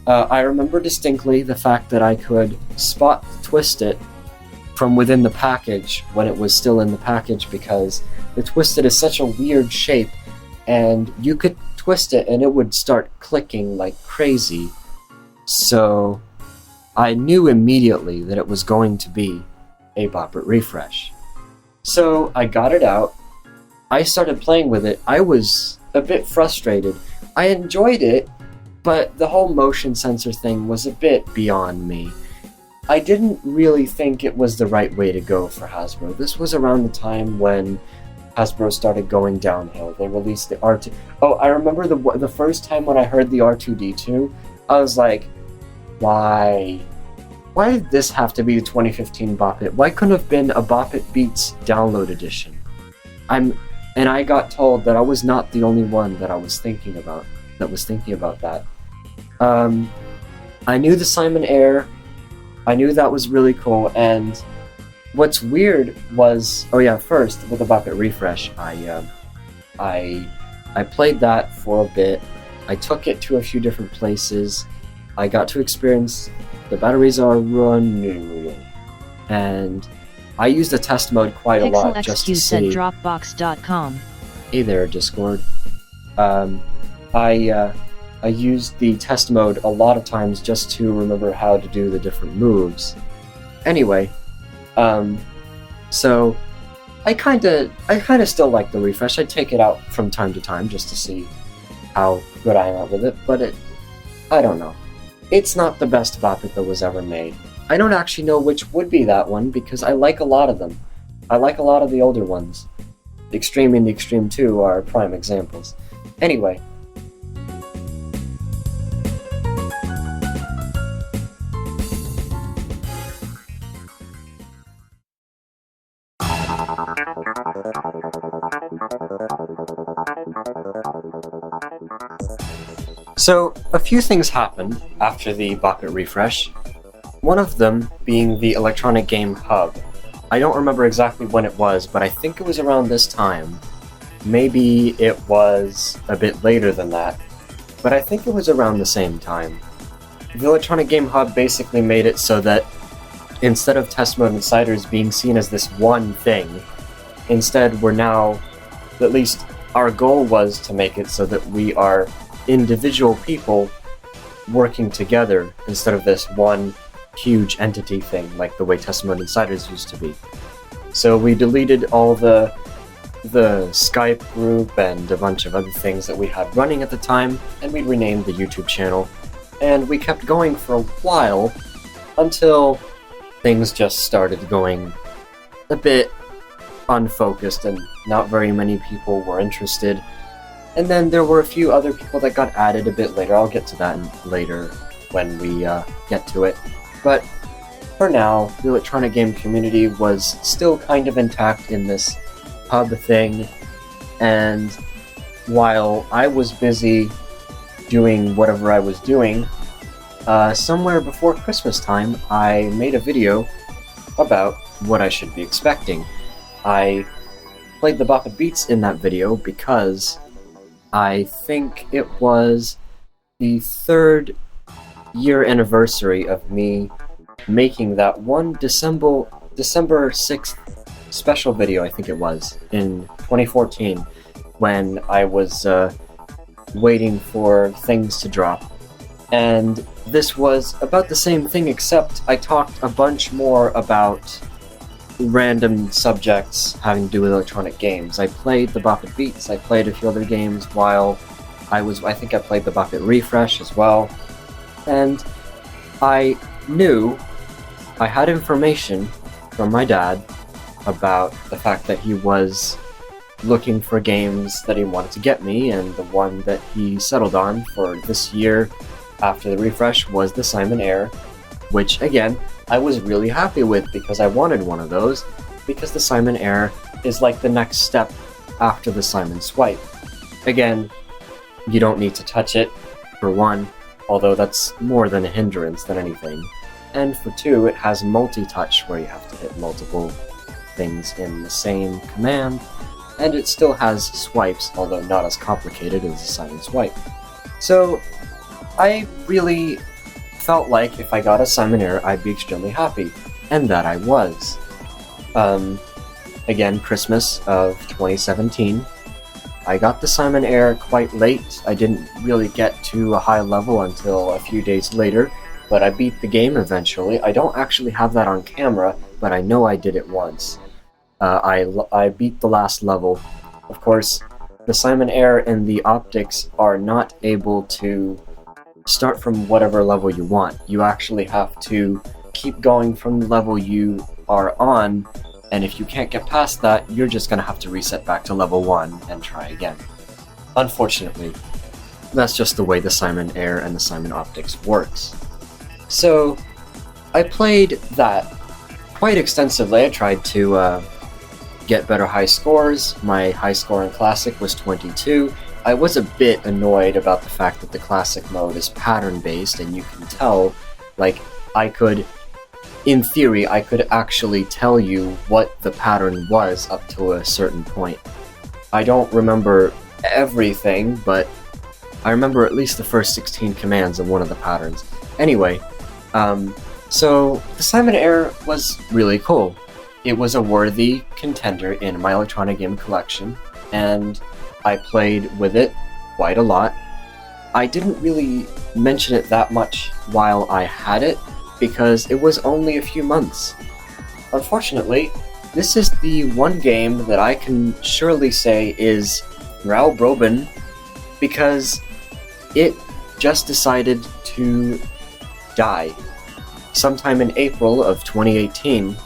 Speaker 1: I remember distinctly the fact that I could spot twist it from within the package when it was still in the package, because the twisted is such a weird shape, and you could twist it and it would start clicking like crazy. So I knew immediately that it was going to be a Bokeh Beats refresh. So I got it out. I started playing with it. I was a bit frustrated. I enjoyed it, but the whole motion sensor thing was a bit beyond me. I didn't really think it was the right way to go for Hasbro. This was around the time when Hasbro started going downhill. They released the R2... Oh, I remember the first time when I heard the R2-D2, I was like, why? Why did this have to be the 2015 Bokeh Beats? Why couldn't it have been a Bokeh Beats download edition? And I got told that I was not the only one that was thinking about that. I knew the Simon Air. I knew that was really cool, and what's weird was, first with the Bokeh Beats refresh, I played that for a bit. I took it to a few different places. I got to experience the batteries are running, and I used the test mode quite a lot just to see.
Speaker 2: Dropbox.com.
Speaker 1: Hey there, Discord. I used the test mode a lot of times just to remember how to do the different moves. Anyway, so I kinda still like the refresh. I take it out from time to time just to see how good I am at with it, but I don't know. It's not the best Bokeh Beats that was ever made. I don't actually know which would be that one, because I like a lot of them. I like a lot of the older ones. The Extreme and the Extreme 2 are prime examples. Anyway. So, a few things happened after the Bokeh Beats refresh. One of them being the Electronic Game Hub. I don't remember exactly when it was, but I think it was around this time. Maybe it was a bit later than that, but I think it was around the same time. The Electronic Game Hub basically made it so that instead of test mode insiders being seen as this one thing, instead we're now, at least our goal was to make it so that we are individual people working together instead of this one huge entity thing like the way test mode insiders used to be. So we deleted all the Skype group and a bunch of other things that we had running at the time, and we renamed the YouTube channel, and we kept going for a while until things just started going a bit unfocused and not very many people were interested. And then there were a few other people that got added a bit later. I'll get to that later when we get to it. But for now, the electronic game community was still kind of intact in this hub thing, and while I was busy doing whatever I was doing, somewhere before Christmas time, I made a video about what I should be expecting. I played the Bokeh Beats in that video because I think it was the 3rd year anniversary of me making that one December 6th special video, I think it was, in 2014, when I was waiting for things to drop. And this was about the same thing, except I talked a bunch more about random subjects having to do with electronic games. I played the Bokeh Beats, I played a few other games while I think I played the Bokeh Refresh as well. And I knew I had information from my dad about the fact that he was looking for games that he wanted to get me, and the one that he settled on for this year after the refresh was the Simon Air, which again, I was really happy with because I wanted one of those, because the Simon Air is like the next step after the Simon Swipe. Again, you don't need to touch it, for one, although that's more than a hindrance than anything. And for two, it has multi-touch where you have to hit multiple things in the same command, and it still has swipes, although not as complicated as the Simon Swipe. So, I really felt like if I got a Simon Air, I'd be extremely happy, and that I was. Again, Christmas of 2017. I got the Simon Air quite late. I didn't really get to a high level until a few days later, but I beat the game eventually. I don't actually have that on camera, but I know I did it once. I beat the last level. Of course, the Simon Air and the optics are not able to start from whatever level you want. You actually have to keep going from the level you are on, and if you can't get past that, you're just gonna have to reset back to level 1 and try again. Unfortunately, that's just the way the Simon Air and the Simon Optics works. So, I played that quite extensively. I tried to get better high scores. My high score in Classic was 22. I was a bit annoyed about the fact that the Classic mode is pattern-based, and you can tell, like, in theory, I could actually tell you what the pattern was up to a certain point. I don't remember everything, but I remember at least the first 16 commands of one of the patterns. Anyway, so the Simon Air was really cool. It was a worthy contender in my electronic game collection, and I played with it quite a lot. I didn't really mention it that much while I had it, because it was only a few months. Unfortunately, this is the one game that I can surely say is Raoul Broben, because it just decided to die. Sometime in April of 2018,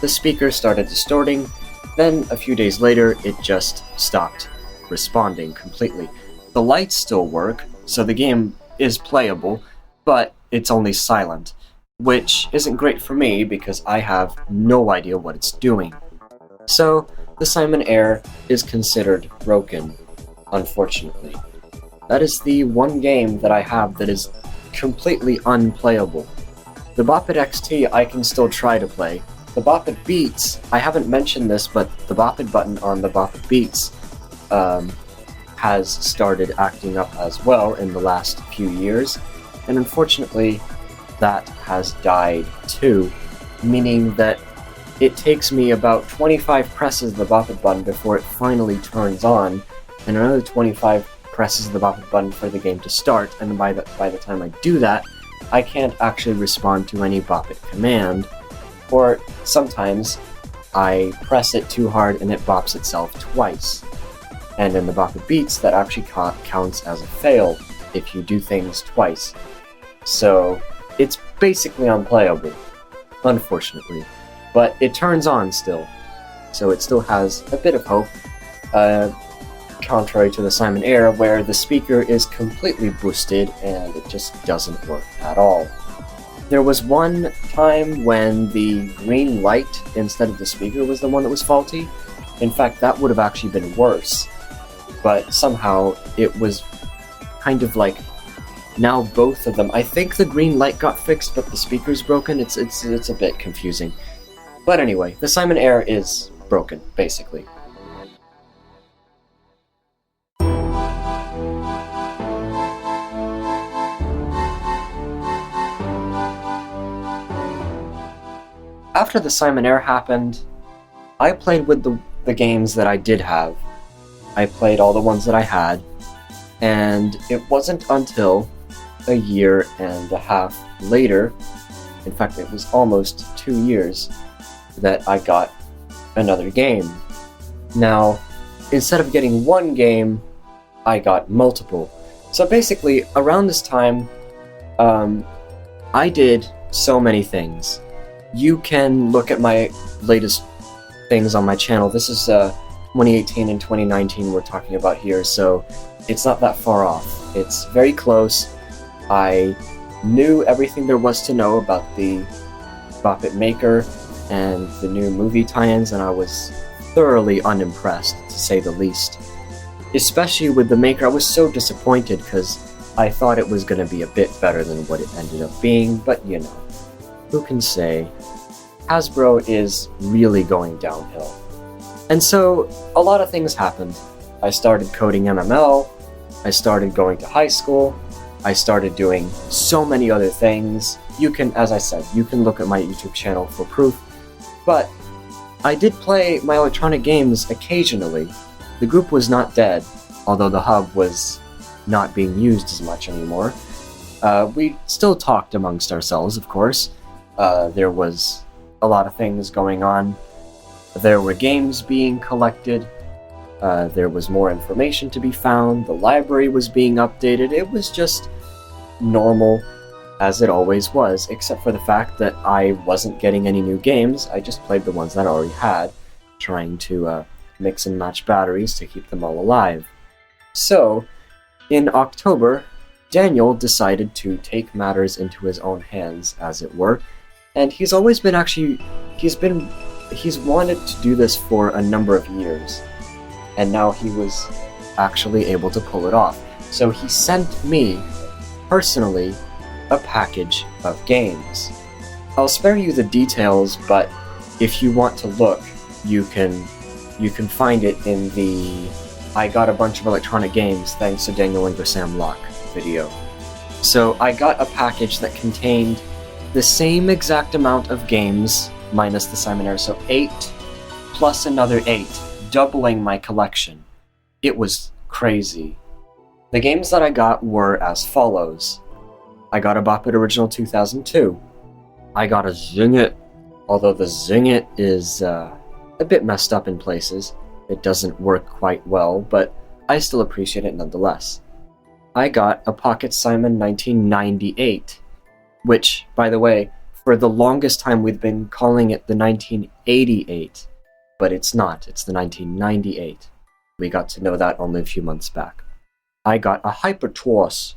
Speaker 1: the speaker started distorting, then a few days later it just stopped responding completely. The lights still work, so the game is playable, but it's only silent, which isn't great for me because I have no idea what it's doing. So, the Simon Air is considered broken, unfortunately. That is the one game that I have that is completely unplayable. The Bokeh XT I can still try to play. The Bokeh Beats, I haven't mentioned this, but the Bokeh button on the Bokeh Beats has started acting up as well in the last few years, and unfortunately that has died too, meaning that it takes me about 25 presses of the Bokeh button before it finally turns on, and another 25 presses of the Bokeh button for the game to start, and by the time I do that, I can't actually respond to any Bokeh command, or sometimes I press it too hard and it bops itself twice. And in the Bokeh Beats, that actually counts as a fail if you do things twice. So, it's basically unplayable, unfortunately. But it turns on still, so it still has a bit of hope, contrary to the Simon Air, where the speaker is completely boosted and it just doesn't work at all. There was one time when the green light instead of the speaker was the one that was faulty. In fact, that would have actually been worse. But somehow it was kind of like now both of them. I think the green light got fixed, but the speaker's broken. It's a bit confusing. But anyway, the Simon Air is broken, basically. After the Simon Air happened, I played with the games that I did have. I played all the ones that I had, and it wasn't until a year and a half later, in fact it was almost 2 years, that I got another game. Now, instead of getting one game, I got multiple. So basically, around this time, I did so many things. You can look at my latest things on my channel. This is 2018 and 2019 we're talking about here, so it's not that far off. It's very close. I knew everything there was to know about the Bokeh Maker and the new movie tie-ins, and I was thoroughly unimpressed, to say the least. Especially with the Maker, I was so disappointed because I thought it was going to be a bit better than what it ended up being, but you know, who can say? Hasbro is really going downhill. And so, a lot of things happened. I started coding MML, I started going to high school, I started doing so many other things. You can, as I said, you can look at my YouTube channel for proof, but I did play my electronic games occasionally. The group was not dead, although the hub was not being used as much anymore. We still talked amongst ourselves, of course. There was a lot of things going on. There were games being collected. There was more information to be found. The library was being updated. It was just normal, as it always was, except for the fact that I wasn't getting any new games. I just played the ones that I already had, trying to mix and match batteries to keep them all alive. So, in October, Daniel decided to take matters into his own hands, as it were, and he's always been he's wanted to do this for a number of years, and now he was actually able to pull it off. So he sent me, personally, a package of games. I'll spare you the details, but if you want to look, you can find it in the I got a bunch of electronic games thanks to Daniel Ingersam Locke video. So I got a package that contained the same exact amount of games, minus the Simon Error, so 8 plus another 8, doubling my collection. It was crazy. The games that I got were as follows. I got a Bop It Original 2002. I got a Zing It, although the Zing It is a bit messed up in places. It doesn't work quite well, but I still appreciate it nonetheless. I got a Pocket Simon 1998, which, by the way, for the longest time we've been calling it the 1988, but it's not, it's the 1998. We got to know that only a few months back. I got a Hyper Twas.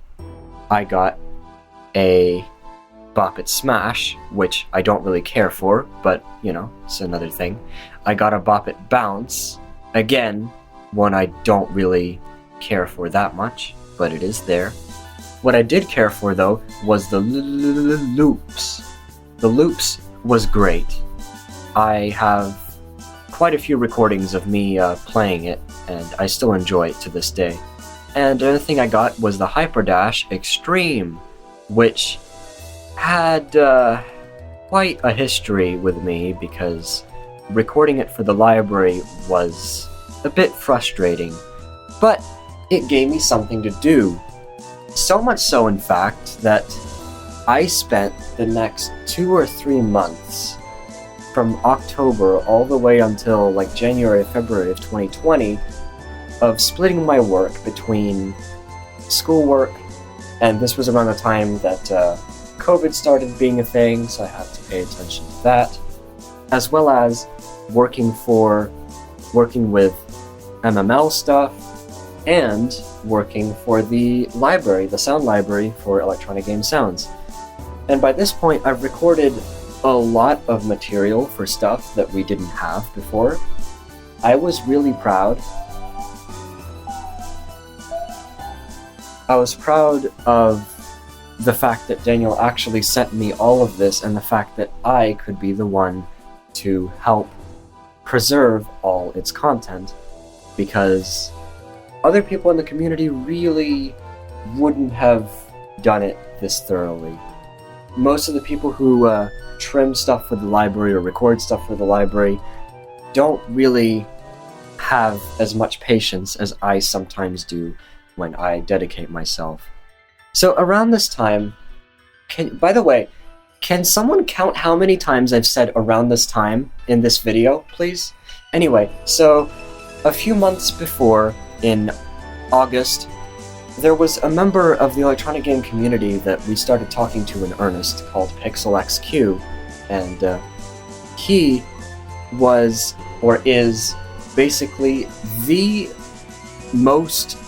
Speaker 1: I got a Bop It Smash, which I don't really care for, but, you know, it's another thing. I got a Bop It Bounce. Again, one I don't really care for that much, but it is there. What I did care for, though, was the loops. The loops was great. I have quite a few recordings of me playing it, and I still enjoy it to this day. And another thing I got was the Hyper Dash Extreme, which had quite a history with me because recording it for the library was a bit frustrating, but it gave me something to do. So much so, in fact, that I spent the next 2 or 3 months, from October all the way until like January, February of 2020, of splitting my work between schoolwork, and this was around the time that COVID started being a thing, so I had to pay attention to that, as well as working with MML stuff, and working for the library, the sound library for electronic game sounds. And by this point, I've recorded a lot of material for stuff that we didn't have before. I was really proud. I was proud of the fact that Daniel actually sent me all of this, and the fact that I could be the one to help preserve all its content, because other people in the community really wouldn't have done it this thoroughly. Most of the people who trim stuff for the library or record stuff for the library don't really have as much patience as I sometimes do when I dedicate myself. So around this time, by the way, can someone count how many times I've said around this time in this video, please? Anyway, so a few months before, in August, there was a member of the electronic game community that we started talking to in earnest called PixelXQ, and he was, or is, basically the most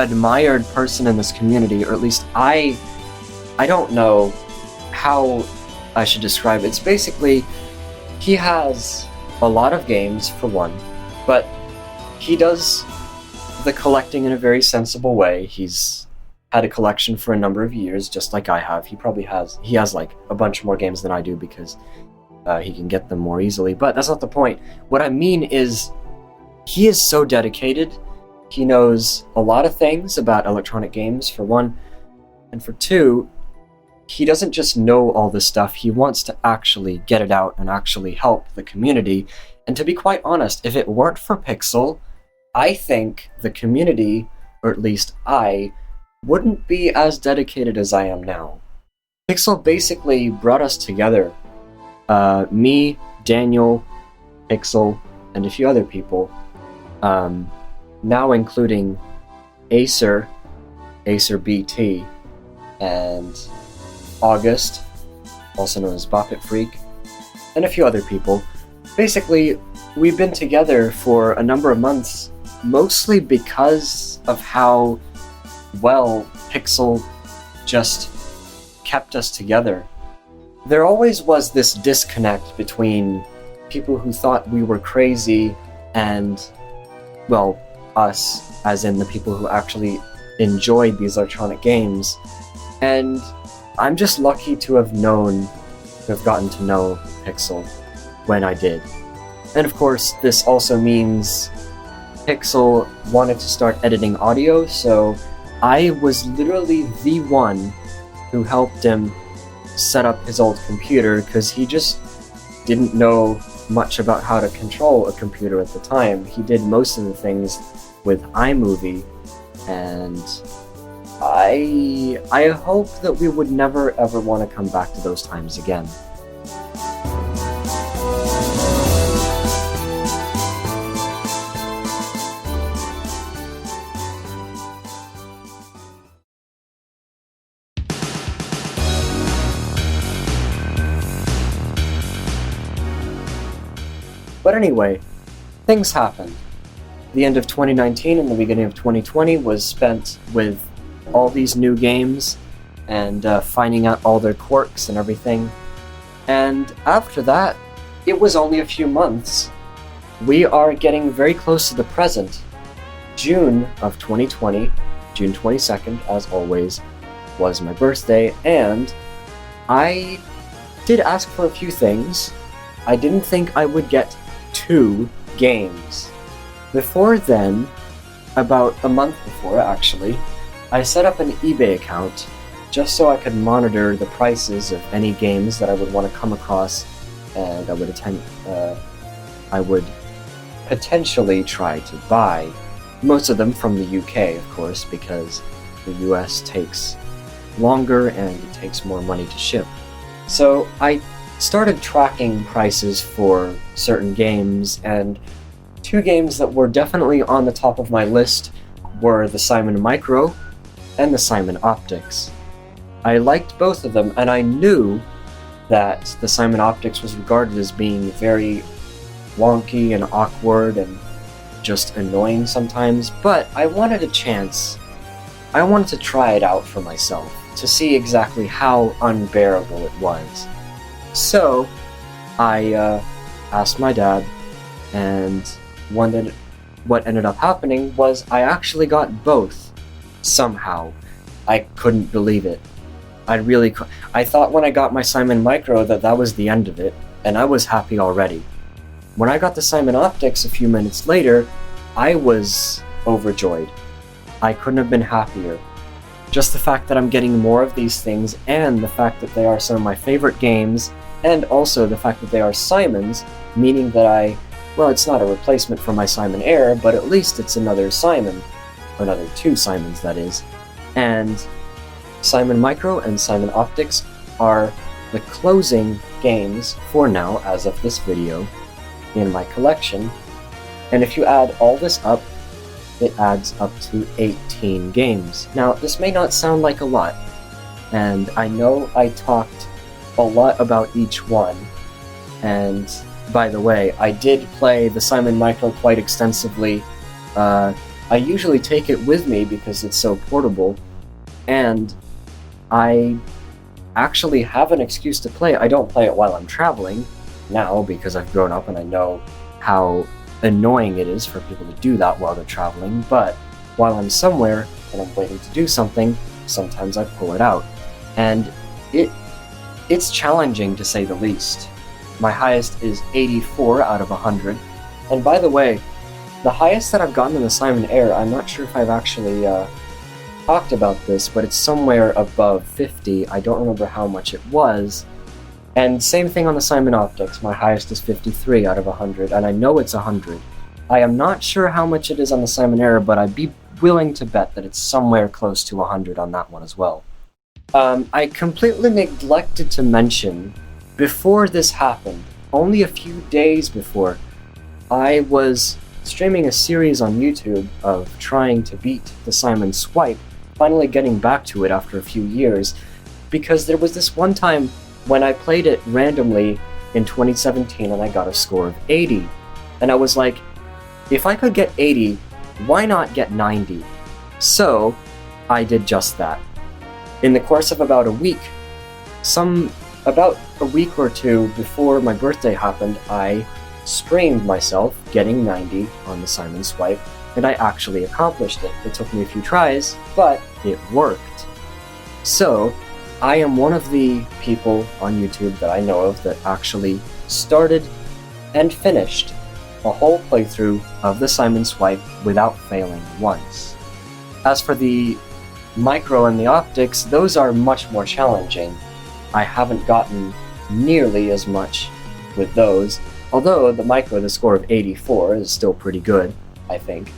Speaker 1: admired person in this community, or at least I don't know how I should describe it. It's basically, he has a lot of games, for one, but he does the collecting in a very sensible way. He's had a collection for a number of years, just like I have. He has like a bunch more games than I do because he can get them more easily, but that's not the point. What I mean is, he is so dedicated. He knows a lot of things about electronic games, for one, and for two, he doesn't just know all this stuff, he wants to actually get it out and actually help the community. And to be quite honest, if it weren't for Pixel, I think the community, or at least I, wouldn't be as dedicated as I am now. Pixel basically brought us together. Me, Daniel, Pixel, and a few other people, now including Acer BT, and August, also known as Bokeh Freak, and a few other people. Basically, we've been together for a number of months, mostly because of how well Pixel just kept us together. There always was this disconnect between people who thought we were crazy and, well, us, as in the people who actually enjoyed these electronic games, and I'm just lucky to have gotten to know Pixel when I did. And of course, this also means Pixel wanted to start editing audio, so I was literally the one who helped him set up his old computer, because he just didn't know much about how to control a computer at the time. He did most of the things with iMovie, and I hope that we would never ever want to come back to those times again. But anyway, things happened. The end of 2019 and the beginning of 2020 was spent with all these new games and finding out all their quirks and everything. And after that, it was only a few months. We are getting very close to the present. June of 2020, June 22nd, as always, was my birthday, and I did ask for a few things. I didn't think I would get 2 games. Before then, about a month before actually, I set up an eBay account just so I could monitor the prices of any games that I would want to come across, and I would potentially try to buy. Most of them from the UK, of course, because the US takes longer and it takes more money to ship. So I started tracking prices for certain games, and 2 games that were definitely on the top of my list were the Simon Micro and the Simon Optics. I liked both of them, and I knew that the Simon Optics was regarded as being very wonky and awkward and just annoying sometimes, but I wanted a chance. I wanted to try it out for myself, to see exactly how unbearable it was. So, I asked my dad, and what ended up happening was I actually got both, somehow. I couldn't believe it. I thought when I got my Simon Micro that was the end of it, and I was happy already. When I got the Simon Optics a few minutes later, I was overjoyed. I couldn't have been happier. Just the fact that I'm getting more of these things, and the fact that they are some of my favorite games, and also the fact that they are Simons, meaning that it's not a replacement for my Simon Air, but at least it's another Simon, or another 2 Simons, that is. And Simon Micro and Simon Optics are the closing games for now, as of this video, in my collection. And if you add all this up, it adds up to 18 games. Now, this may not sound like a lot, and I know I talked a lot about each one, and by the way, I did play the Simon Micro quite extensively. I usually take it with me because it's so portable, and I actually have an excuse to play it. I don't play it while I'm traveling now because I've grown up and I know how annoying it is for people to do that while they're traveling, but while I'm somewhere and I'm waiting to do something, sometimes I pull it out. And it's challenging, to say the least. My highest is 84 out of 100. And by the way, the highest that I've gotten in the Simon Air, I'm not sure if I've actually talked about this, but it's somewhere above 50. I don't remember how much it was. And same thing on the Simon Optics. My highest is 53 out of 100, and I know it's 100. I am not sure how much it is on the Simon Air, but I'd be willing to bet that it's somewhere close to 100 on that one as well. I completely neglected to mention, before this happened, only a few days before, I was streaming a series on YouTube of trying to beat the Simon Swipe, finally getting back to it after a few years, because there was this one time when I played it randomly in 2017 and I got a score of 80. And I was like, if I could get 80, why not get 90? So I did just that. In the course of about a week, about a week or two before my birthday happened, I streamed myself getting 90 on the Simon Swipe, and I actually accomplished it. It took me a few tries, but it worked. So I am one of the people on YouTube that I know of that actually started and finished a whole playthrough of the Simon Swipe without failing once. As for the Micro and the Optics, those are much more challenging. I haven't gotten nearly as much with those, although the Micro, the score of 84, is still pretty good, I think.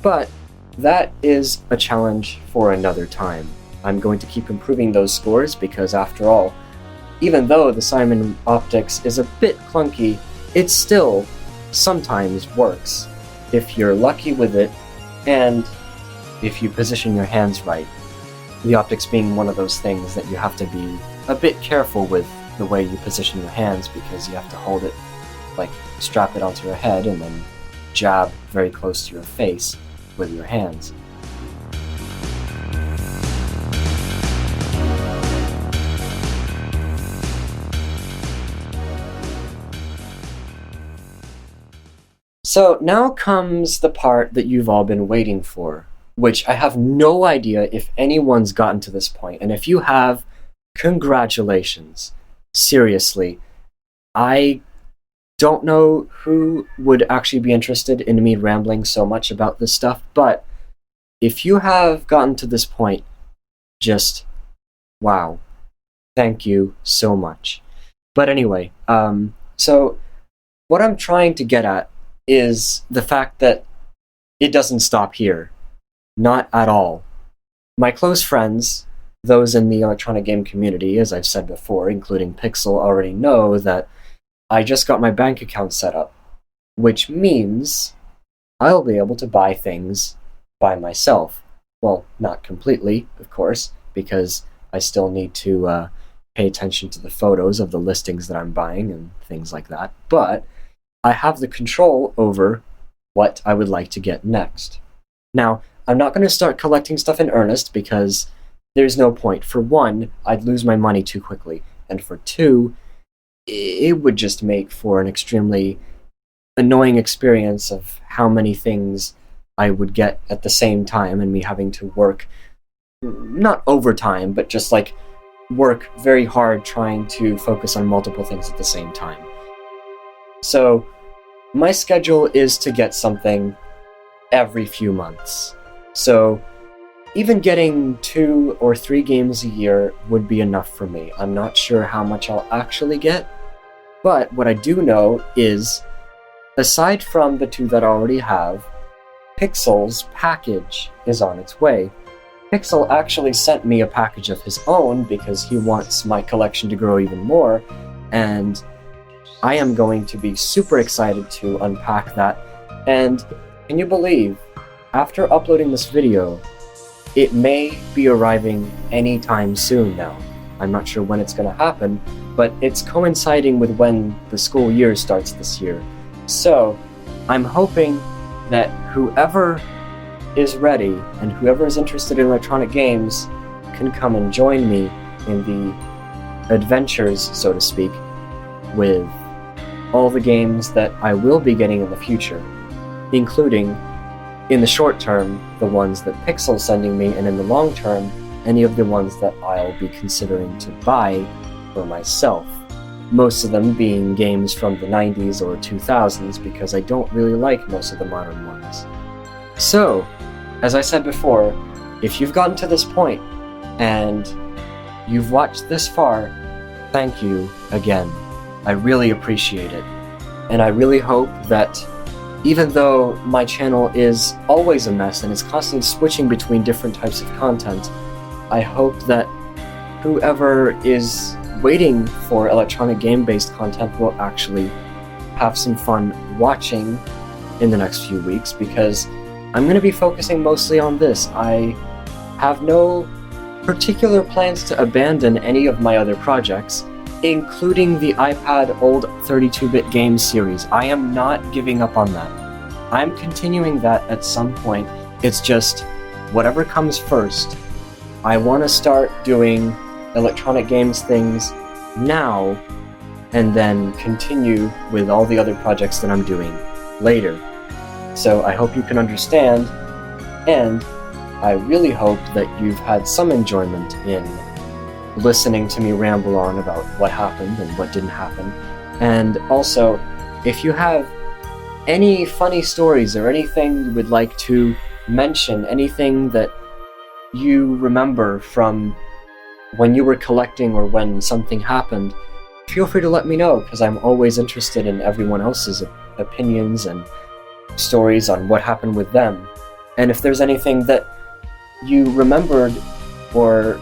Speaker 1: But that is a challenge for another time. I'm going to keep improving those scores because, after all, even though the Simon Optics is a bit clunky, it still sometimes works if you're lucky with it and if you position your hands right. The Optics being one of those things that you have to be a bit careful with the way you position your hands, because you have to hold it, like strap it onto your head and then jab very close to your face with your hands. So now comes the part that you've all been waiting for, which I have no idea if anyone's gotten to this point, and if you have, congratulations. Seriously, I don't know who would actually be interested in me rambling so much about this stuff, but if you have gotten to this point, just wow. Thank you so much. But anyway, so what I'm trying to get at is the fact that it doesn't stop here. Not at all. My close friends, those in the electronic game community, as I've said before, including Pixel, already know that I just got my bank account set up, which means I'll be able to buy things by myself. Well, not completely, of course, because I still need to pay attention to the photos of the listings that I'm buying and things like that, but I have the control over what I would like to get next. Now, I'm not going to start collecting stuff in earnest because there's no point. For one, I'd lose my money too quickly, and for two, it would just make for an extremely annoying experience of how many things I would get at the same time, and me having to work, not overtime, but just like work very hard trying to focus on multiple things at the same time. So my schedule is to get something every few months. So even getting 2 or 3 games a year would be enough for me. I'm not sure how much I'll actually get, but what I do know is, aside from the 2 that I already have, Pixel's package is on its way. Pixel actually sent me a package of his own because he wants my collection to grow even more, and I am going to be super excited to unpack that. And can you believe, after uploading this video, it may be arriving anytime soon now. I'm not sure when it's going to happen, but it's coinciding with when the school year starts this year. So, I'm hoping that whoever is ready and whoever is interested in electronic games can come and join me in the adventures, so to speak, with all the games that I will be getting in the future, including, in the short term, the ones that Pixel's sending me, and in the long term, any of the ones that I'll be considering to buy for myself. Most of them being games from the 90s or 2000s, because I don't really like most of the modern ones. So, as I said before, if you've gotten to this point, and you've watched this far, thank you again. I really appreciate it. And I really hope that even though my channel is always a mess and is constantly switching between different types of content, I hope that whoever is waiting for electronic game-based content will actually have some fun watching in the next few weeks, because I'm going to be focusing mostly on this. I have no particular plans to abandon any of my other projects, including the iPad old 32-bit games series. I am not giving up on that. I'm continuing that at some point. It's just, whatever comes first, I want to start doing electronic games things now, and then continue with all the other projects that I'm doing later. So I hope you can understand, and I really hope that you've had some enjoyment in listening to me ramble on about what happened and what didn't happen. And also, if you have any funny stories or anything you would like to mention, anything that you remember from when you were collecting or when something happened, feel free to let me know, because I'm always interested in everyone else's opinions and stories on what happened with them. And if there's anything that you remembered or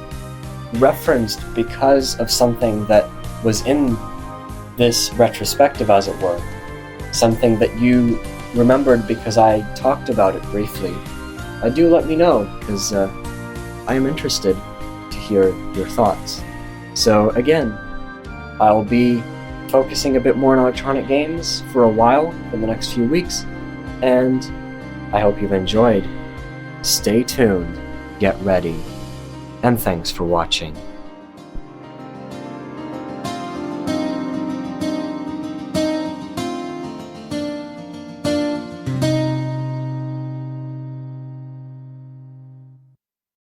Speaker 1: referenced because of something that was in this retrospective, as it were, something that you remembered because I talked about it briefly, do let me know, because I am interested to hear your thoughts. So again, I'll be focusing a bit more on electronic games for a while in the next few weeks, and I hope you've enjoyed. Stay tuned, get ready, and thanks for watching.